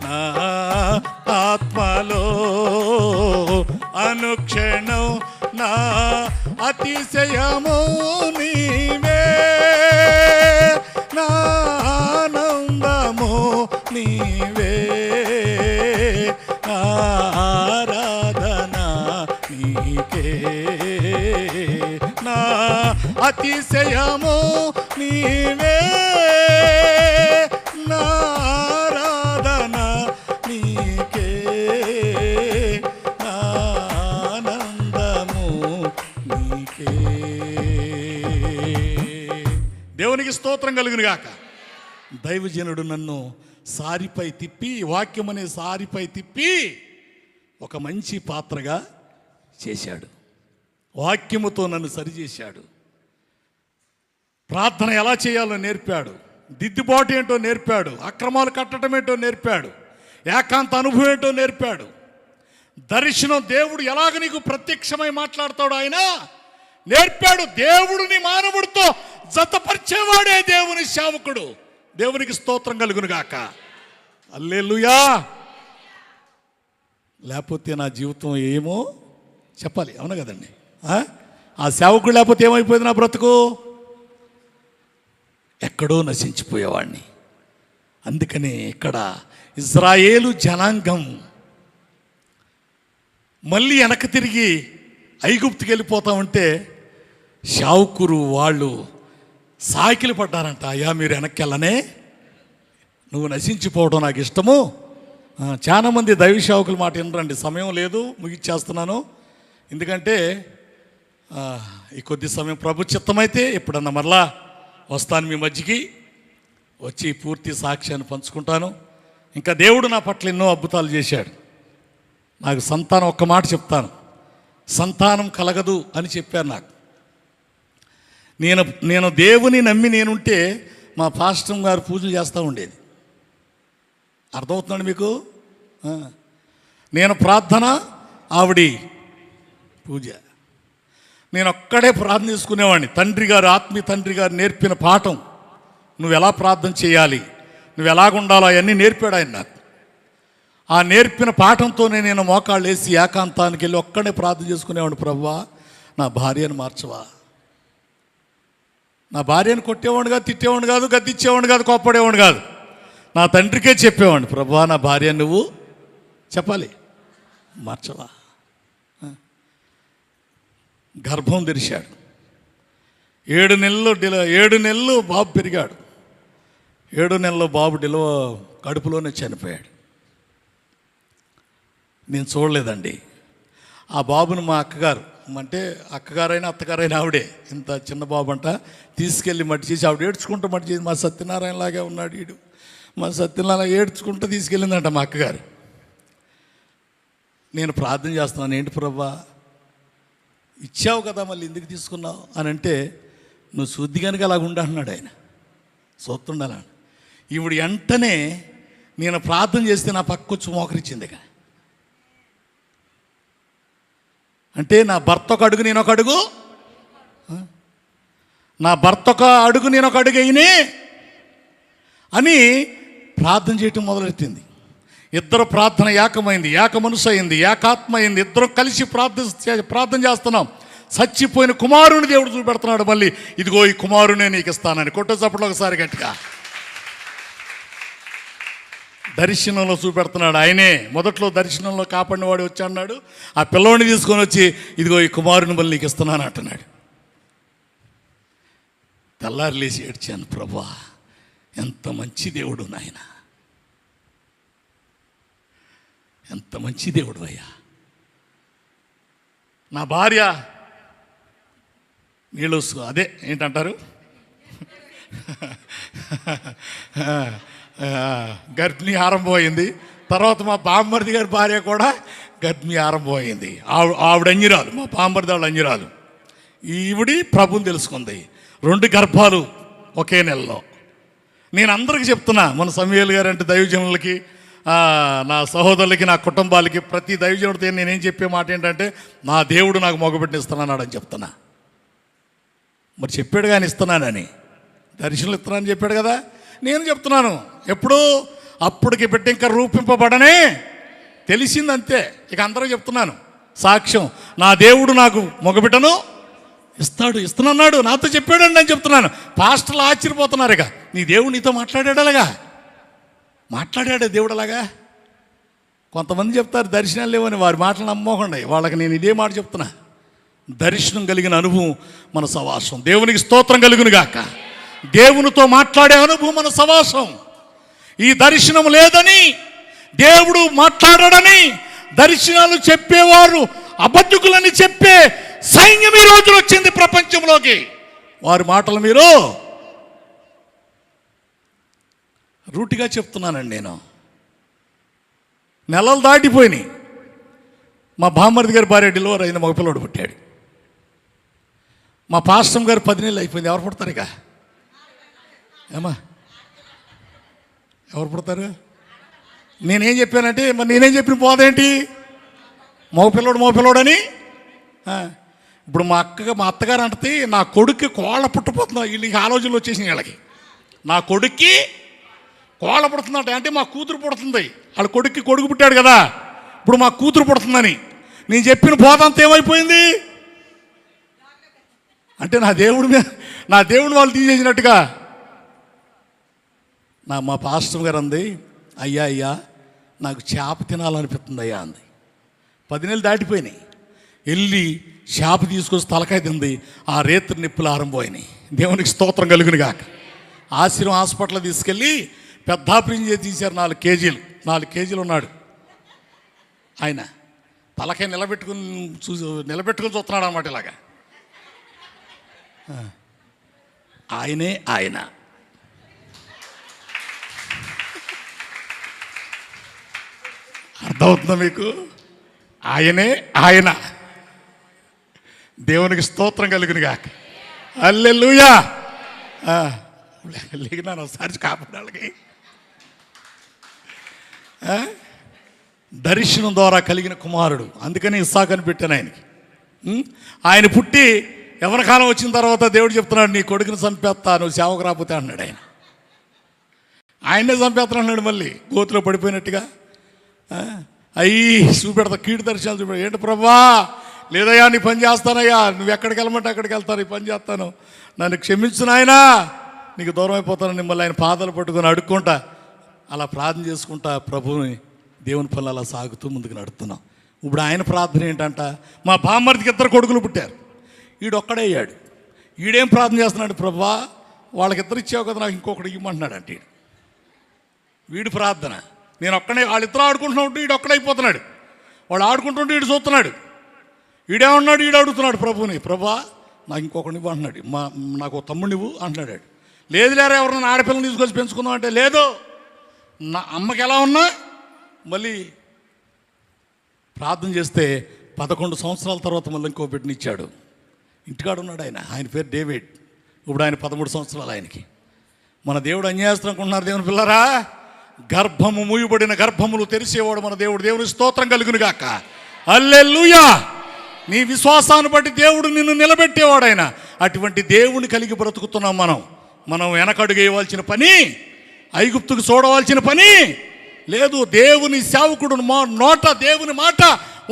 నా ఆత్మలో అనుక్షణం నా అతిశయము నీవే, నా ఆనందము నీవే, ఆరాధన నీకే, నా అతిశయము నీవే, నా ఆరాధన నీకే, నా ఆనందము నీకే. దేవునికి స్తోత్రం కలుగును గాక. దైవజనుడు నన్ను సారిపై తిప్పి, వాక్యం అనే సారిపై తిప్పి ఒక మంచి పాత్రగా చేశాడు. వాక్యముతో నన్ను సరిచేశాడు. ప్రార్థన ఎలా చేయాలో నేర్పాడు. దిద్దుబాటు ఏంటో నేర్పాడు. అక్రమాలు కట్టడం ఏంటో నేర్పాడు. ఏకాంత అనుభవం ఏంటో నేర్పాడు. దర్శనం, దేవుడు ఎలాగ నీకు ప్రత్యక్షమై మాట్లాడతాడు ఆయన నేర్పాడు. దేవుడిని మానవుడితో జతపరిచేవాడే దేవుని సేవకుడు. దేవునికి స్తోత్రం కలుగును గాక. హల్లెలూయా. లేకపోతే నా జీవితం ఏమో చెప్పాలి, అవును కదండి. ఆ సేవకుడు లేకపోతే ఏమైపోయింది నా బ్రతుకు? ఎక్కడో నశించిపోయేవాడిని. అందుకని ఇక్కడ ఇజ్రాయేలు జనాంగం మళ్ళీ వెనక్కి తిరిగి ఐగుప్తుకి వెళ్ళిపోతా ఉంటే శావుకురు వాళ్ళు సాకిలు పడ్డారంట. అయ్యా మీరు వెనక్కి వెళ్ళనే, నువ్వు నశించిపోవడం నాకు ఇష్టము. చాలామంది దైవ సేవకుల మాట వినరండి. సమయం లేదు, ముగిచ్చేస్తున్నాను. ఎందుకంటే ఈ కొద్ది సమయం ప్రభు చిత్తమైతే ఎప్పుడన్నా మరలా వస్తాను మీ మధ్యకి, వచ్చి పూర్తి సాక్ష్యాన్ని పంచుకుంటాను. ఇంకా దేవుడు నా పట్ల ఎన్నో అద్భుతాలు చేశాడు. నాకు సంతానం, ఒక్క మాట చెప్తాను, సంతానం కలగదు అని చెప్పారు నాకు. నేను దేవుని నమ్మి నేనుంటే మా పాస్టర్ గారు పూజలు చేస్తూ ఉండేది. అర్థమవుతున్నాడు మీకు? నేను ప్రార్థన, ఆవిడి పూజ. నేను ఒక్కడే ప్రార్థన చేసుకునేవాడిని. తండ్రి గారు, ఆత్మీయ తండ్రి గారు నేర్పిన పాఠం, నువ్వు ఎలా ప్రార్థన చేయాలి, నువ్వు ఎలాగుండాలో అవన్నీ నేర్పాడు ఆయన నాకు. ఆ నేర్పిన పాఠంతోనే నేను మోకాళ్ళు వేసి ఏకాంతానికి వెళ్ళి ఒక్కడే ప్రార్థన చేసుకునేవాడిని. ప్రభువా నా భార్యను మార్చవా. నా భార్యను కొట్టేవాడు కాదు, తిట్టేవాడు కాదు, గద్దిచ్చేవాడు కాదు, కోప్పడేవాడు కాదు. నా తండ్రికే చెప్పేవాడిని, ప్రభువా నా భార్య నువ్వు చెప్పాలి, మార్చవా. గర్భం తెరిచాడు. 7 నెలలు బాబు పెరిగాడు. 7 నెలల్లో బాబు కడుపులోనే చనిపోయాడు. నేను చూడలేదండి. ఆ బాబును మా అక్కగారు, అంటే అక్కగారైనా అత్తగారైనా ఆవిడే, ఇంత చిన్న బాబు అంట, తీసుకెళ్ళి మట్టి చేసి ఆవిడ ఏడ్చుకుంటూ మట్టి చేసి, మా సత్యనారాయణలాగే ఉన్నాడు వీడు, మా సత్యనారాయణ ఏడ్చుకుంటూ తీసుకెళ్ళిందంట మా అక్కగారు. నేను ప్రార్థన చేస్తున్నాను, ఏంటి ప్రభా ఇచ్చావు కదా మళ్ళీ ఎందుకు తీసుకున్నావు అని అంటే, నువ్వు శుద్ధి కనుక అలాగ ఉండంటున్నాడు ఆయన. సోతుండాల ఈవిడ వెంటనే నేను ప్రార్థన చేస్తే నా పక్కొచ్చి మోకరిచ్చింది. అంటే నా భర్త ఒక అడుగు నేను ఒక అడుగు, నా భర్త ఒక అడుగు నేను ఒక అడుగు అయినే అని ప్రార్థన చేయటం మొదలెట్టింది. ఇద్దరు ప్రార్థన ఏకమైంది, ఏక మనసు అయింది, ఏకాత్మ అయింది. ఇద్దరు కలిసి ప్రార్థన చేస్తున్నాం. చచ్చిపోయిన కుమారుని దేవుడు చూపెడుతున్నాడు. మళ్ళీ ఇదిగో ఈ కుమారునే నీకు ఇస్తానని. కొట్టేసప్పుడు ఒకసారి గట్టిగా దర్శనంలో చూపెడుతున్నాడు. ఆయనే మొదట్లో దర్శనంలో కాపాడిన వాడు వచ్చి అన్నాడు, ఆ పిల్లవాడిని తీసుకొని వచ్చి ఇదిగో ఈ కుమారుని మళ్ళీ నీకు ఇస్తున్నాను అంటున్నాడు. తెల్లారి లేచి ఏడ్చాను, ప్రభా ఎంత మంచి దేవుడు నాయన, ఎంత మంచి దేవుడు అయ్యా. నా భార్య నీళ్ళు అదే ఏంటంటారు గర్భిణీ ఆరంభమైంది. తర్వాత మా బామ్మర్ది గారి భార్య కూడా గర్భిణీ ఆరంభమైంది. ఆవిడ అంజరాలు, మా బామ్మర్ది ఆవిడ అంజరాలు. ఈవిడి ప్రభుని తెలుసుకుంది. 2 గర్భాలు ఒకే నెలలో. నేను అందరికీ చెప్తున్నా, మన సమూయేలు గారు అంటే దైవజనులకి, నా సహోదరులకి, నా కుటుంబాలకి, ప్రతి దైవజనుడితో నేనేం చెప్పే మాట ఏంటంటే, నా దేవుడు నాకు మొగబెట్టిన ఇస్తున్నాడు అని చెప్తున్నా. మరి చెప్పాడు కానీ ఇస్తున్నానని, దర్శనం ఇస్తున్నానని చెప్పాడు కదా. నేను చెప్తున్నాను, ఎప్పుడు అప్పటికి పెట్టి ఇంకా రూపింపబడనే తెలిసిందంతే. ఇక అందరూ చెప్తున్నాను సాక్ష్యం, నా దేవుడు నాకు మొగబిడ్డను ఇస్తున్నాడు, నాతో చెప్పాడండి అని చెప్తున్నాను. పాస్టర్లు ఆశ్చర్యపోతున్నారు. ఇక నీ దేవుడు నీతో మాట్లాడాడు దేవుడు అలాగా. కొంతమంది చెప్తారు దర్శనాలు లేవని, వారి మాటలు నమ్మకండి. వాళ్ళకి నేను ఇదే మాట చెప్తున్నా, దర్శనం కలిగిన అనుభవం మన సవాసం. దేవునికి స్తోత్రం కలుగును గాక. దేవునితో మాట్లాడే అనుభవం మన సవాసం. ఈ దర్శనం లేదని, దేవుడు మాట్లాడని దర్శనాలు చెప్పేవారు అబద్ధకులని చెప్పే సైన్యం ఈ రోజులు వచ్చింది ప్రపంచంలోకి. వారి మాటలు మీరు రూటిగా చెప్తున్నానండి. నేను నెలలు దాటిపోయినాయి. మా బామ్మర్ది గారి భార్య డెలివరీ అయింది, మగపిల్లడు పుట్టాడు. మా పాస్టర్ గారు 10 నెలలు అయిపోయింది. ఎవరు పుడతారు ఇక? ఏమా ఎవరు పుడతారు? నేనేం చెప్పానంటే, మరి నేనేం చెప్పిన పోదేంటి? మగపిల్లడు అని. ఇప్పుడు మా అత్తగారు అంటే, నా కొడుక్కి కోళ్ళ పుట్టపోతుందా? వీళ్ళకి ఆలోచనలు వచ్చేసిన వీళ్ళకి. నా కొడుక్కి కోళ్ళ పుడుతుందంట. అంటే మా కూతురు పుడుతుంది. వాళ్ళ కొడుక్కి కొడుకు పుట్టాడు కదా, ఇప్పుడు మా కూతురు పుడుతుందని నేను చెప్పిన పోదంతా ఏమైపోయింది అంటే, నా దేవుడిని వాళ్ళు తీసేసినట్టుగా. మా పాస్టర్ గారు అంది, అయ్యా నాకు చేప తినాలనిపిస్తుంది అయ్యా అంది. 10 నెలలు దాటిపోయినాయి. వెళ్ళి చేప తీసుకొచ్చి తలకాయ తింది. ఆ రేత్రి నిప్పులు ఆరంభమైనాయి. దేవునికి స్తోత్రం కలుగును గాక. ఆశ్రమం హాస్పిటల్ తీసుకెళ్ళి పెద్ద ఆపరేషన్ చేసి తీశారు. 4 కేజీలు ఉన్నాడు ఆయన. తలకాయ నిలబెట్టుకుని చూస్తున్నాడు అన్నమాట. ఇలాగా ఆయన అర్థమవుతుందా మీకు? ఆయన దేవునికి స్తోత్రం కలుగును గాక. హల్లెలూయా. లేకినాను ఒకసారి కాపాడాలకి. దర్శనం ద్వారా కలిగిన కుమారుడు, అందుకని ఇస్సాకుని పెట్టాను ఆయనకి. ఆయన పుట్టి ఎవరి కాలం వచ్చిన తర్వాత దేవుడు చెప్తున్నాడు, నీ కొడుకుని చంపేస్తా, నువ్వు సేవకు రాకపోతే అన్నాడు. ఆయనే చంపేస్తానన్నాడు. మళ్ళీ గోతులో పడిపోయినట్టుగా చూపెడతా, కీడు దర్శనాలు చూపెడతా. ఏంటి ప్రభా, లేదయ్యా నీ పని చేస్తానయ్యా, నువ్వు ఎక్కడికి వెళ్ళమంటే అక్కడికి వెళ్తాను, ఈ పని చేస్తాను, నన్ను క్షమించు నాయనా, నీకు దూరం అయిపోతాను. మిమ్మల్ని ఆయన పాదాలు పట్టుకొని అడుక్కుంటా, అలా ప్రార్థన చేసుకుంటా ప్రభువుని దేవుని పనులు అలా సాగుతూ ముందుకు నడుస్తున్నాం. ఇప్పుడు ఆయన ప్రార్థన ఏంటంట, మా బామ్మర్దికి 2 కొడుకులు పుట్టారు, ఈడొక్కడే అయ్యాడు. ఈడేం ప్రార్థన చేస్తున్నాడు, ప్రభా వాళ్ళకి 2 ఇచ్చావు కదా, నాకు ఇంకొకటి ఇవ్వమంటున్నాడు అంటే. వీడి ప్రార్థన, నేను ఒక్కడే, వాళ్ళిద్దరూ ఆడుకుంటున్నట్టు ఈడు ఒక్కడైపోతున్నాడు. వాడు ఆడుకుంటుంటే ఈడు చూస్తున్నాడు. ఈడేమన్నాడు, ఈడు అడుగుతున్నాడు ప్రభుని, ప్రభా నాకు ఇంకొకటి ఇవ్వు అంటున్నాడు. నాకు తమ్ముడు ఇవ్వు అంటున్నాడు. లేదు లేరా ఎవరన్నా ఆడపిల్లని తీసుకొచ్చి పెంచుకుందాం అంటే, లేదు నా అమ్మకి ఎలా ఉన్నా. మళ్ళీ ప్రార్థన చేస్తే 11 సంవత్సరాల తర్వాత మళ్ళీ ఇంకో బిడ్డని ఇచ్చాడు. ఇంటికాడు ఉన్నాడు ఆయన పేరు డేవిడ్. ఇప్పుడు ఆయన 13 సంవత్సరాలు ఆయనకి. మన దేవుడు అన్యాయస్తులు అనుకుంటున్నారు దేవుని పిల్లరా. గర్భము మూయబడిన గర్భములు తెరిచేవాడు మన దేవుడు. దేవుని స్తోత్రం కలుగును గాక. హల్లెలూయా. నీ విశ్వాసాన్ని బట్టి దేవుడు నిన్ను నిలబెట్టేవాడు ఆయన. అటువంటి దేవుని కలిగి బ్రతుకుతున్నాం మనం. వెనకడుగు వేయవలసిన పని ఐగుప్తుకు చూడవలసిన పని లేదు. దేవుని సేవకుడు నోట దేవుని మాట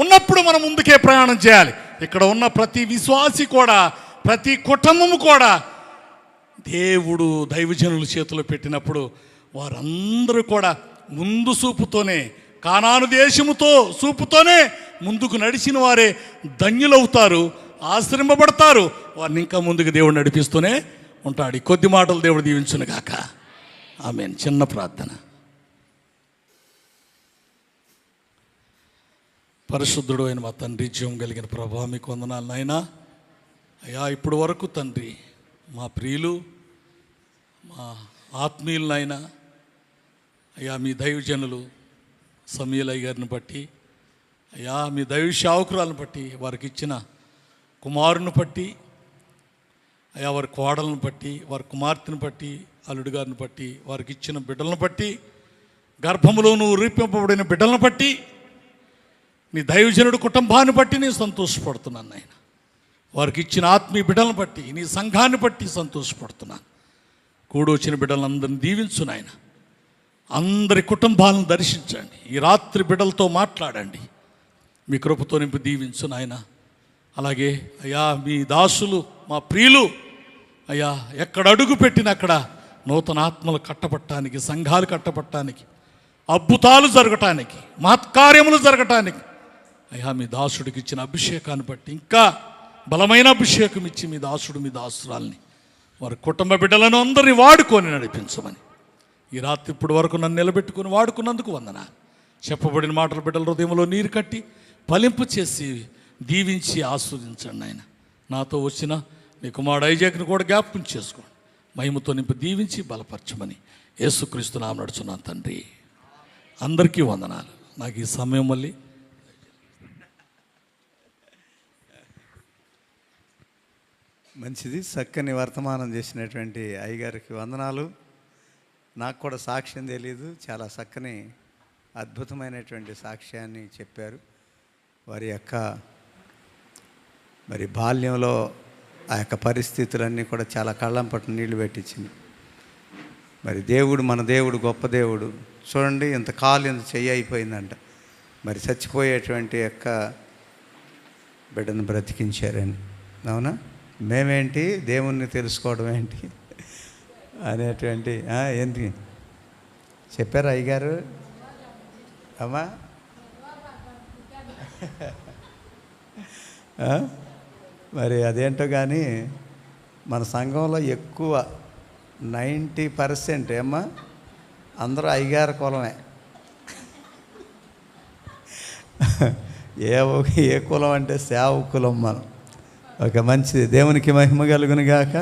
ఉన్నప్పుడు మనం ముందుకే ప్రయాణం చేయాలి. ఇక్కడ ఉన్న ప్రతి విశ్వాసి కూడా, ప్రతి కుటుంబము కూడా దేవుడు దైవజనుల చేతిలో పెట్టినప్పుడు వారందరూ కూడా ముందు చూపుతోనే, కానాను దేశముతో చూపుతోనే ముందుకు నడిచిన వారే ధన్యులవుతారు, ఆశ్రయింపబడతారు. వారిని ఇంకా ముందుకు దేవుడు నడిపిస్తూనే ఉంటాడు. ఈ కొద్ది మాటలు దేవుడు దీవించును గాక. ఆమేన్. చిన్న ప్రార్థన. పరిశుద్ధుడు అయిన మా తండ్రి, జీవం కలిగిన ప్రభా, మీకు వందనాలు నాయనా. అయ్యా, ఇప్పుడు వరకు తండ్రి మా ప్రియులు, మా ఆత్మీయులనైనా అయ్యా, మీ దైవజనులు సమీలయ్య గారిని బట్టి, అయ్యా మీ దైవ సేవకురాలను బట్టి, వారికి ఇచ్చిన కుమారుని బట్టి, అయ్యా వారి కోడలను బట్టి, వారి కుమార్తెను బట్టి, అల్లుడు గారిని బట్టి, వారికి ఇచ్చిన బిడ్డలను బట్టి, గర్భములోను రూపింపబడిన బిడ్డలను బట్టి, నీ దైవజనుడు కుటుంబాన్ని బట్టి నేను సంతోషపడుతున్నాను నాయన. వారికి ఇచ్చిన ఆత్మీయ బిడ్డలను బట్టి, నీ సంఘాన్ని బట్టి సంతోషపడుతున్నాను. కూడొచ్చిన బిడ్డలందరినీ దీవించు నాయన. అందరి కుటుంబాలను దర్శించండి. ఈ రాత్రి బిడ్డలతో మాట్లాడండి. మీ కృపతో నింపి దీవించు నాయన. అలాగే అయ్యా, మీ దాసులు, మా ప్రియులు అయ్యా, ఎక్కడ అడుగు పెట్టినా అక్కడ నూతన ఆత్మలు కట్టబట్టడానికి, సంఘాలు కట్టబట్టడానికి, అద్భుతాలు జరగటానికి, మహత్కార్యములు జరగటానికి అయ్యా మీ దాసుడికి ఇచ్చిన అభిషేకాన్ని బట్టి ఇంకా బలమైన అభిషేకం ఇచ్చి మీ దాసుడు, మీ దాసురాల్ని, వారి కుటుంబ బిడ్డలను అందరినీ వాడుకొని నడిపించమని ఈ రాత్రి ఇప్పుడు వరకు నన్ను నిలబెట్టుకుని వాడుకున్నందుకు వందనాలు. చెప్పబడిన మాటలు బిడ్డల హృదయంలో నీరు కట్టి ఫలింపు చేసి దీవించి ఆస్వాదించండి ఆయన. నాతో వచ్చిన నీ కుమారుడు ఐజాక్ని కూడా జ్ఞాపకం చేసుకోండి. మహిమతో నింపి దీవించి బలపరచమని యేసుక్రీస్తు నామమున నడుచున్నాను తండ్రి. అందరికీ వందనాలు. నాకు ఈ సమయం మళ్ళీ మంచిది. చక్కని వర్తమానం చేసినటువంటి అయ్యగారికి వందనాలు. నాకు కూడా సాక్ష్యం తెలీదు. చాలా చక్కని అద్భుతమైనటువంటి సాక్ష్యాన్ని చెప్పారు. వారి యొక్క మరి బాల్యంలో ఆ యొక్క పరిస్థితులన్నీ కూడా చాలా కళ్ళం పట్టు నీళ్లు పెట్టించింది. మరి దేవుడు, మన దేవుడు గొప్ప దేవుడు. చూడండి, ఇంత కాలు ఇంత చెయ్యి అయిపోయిందంట. మరి చచ్చిపోయేటువంటి యొక్క బిడ్డను బ్రతికించారని. అవునా? మేమేంటి, దేవుణ్ణి తెలుసుకోవడం ఏంటి అనేటువంటి ఏంటి చెప్పారు అయ్యగారు? అమ్మా మరి అదేంటో కానీ మన సంఘంలో ఎక్కువ 90% ఏమ్మా అందరూ అయ్యగారు కులమే. ఏ కులం అంటే సేవ కులం మనం. ఒక మంచిది. దేవునికి మహిమ కలుగును గాక.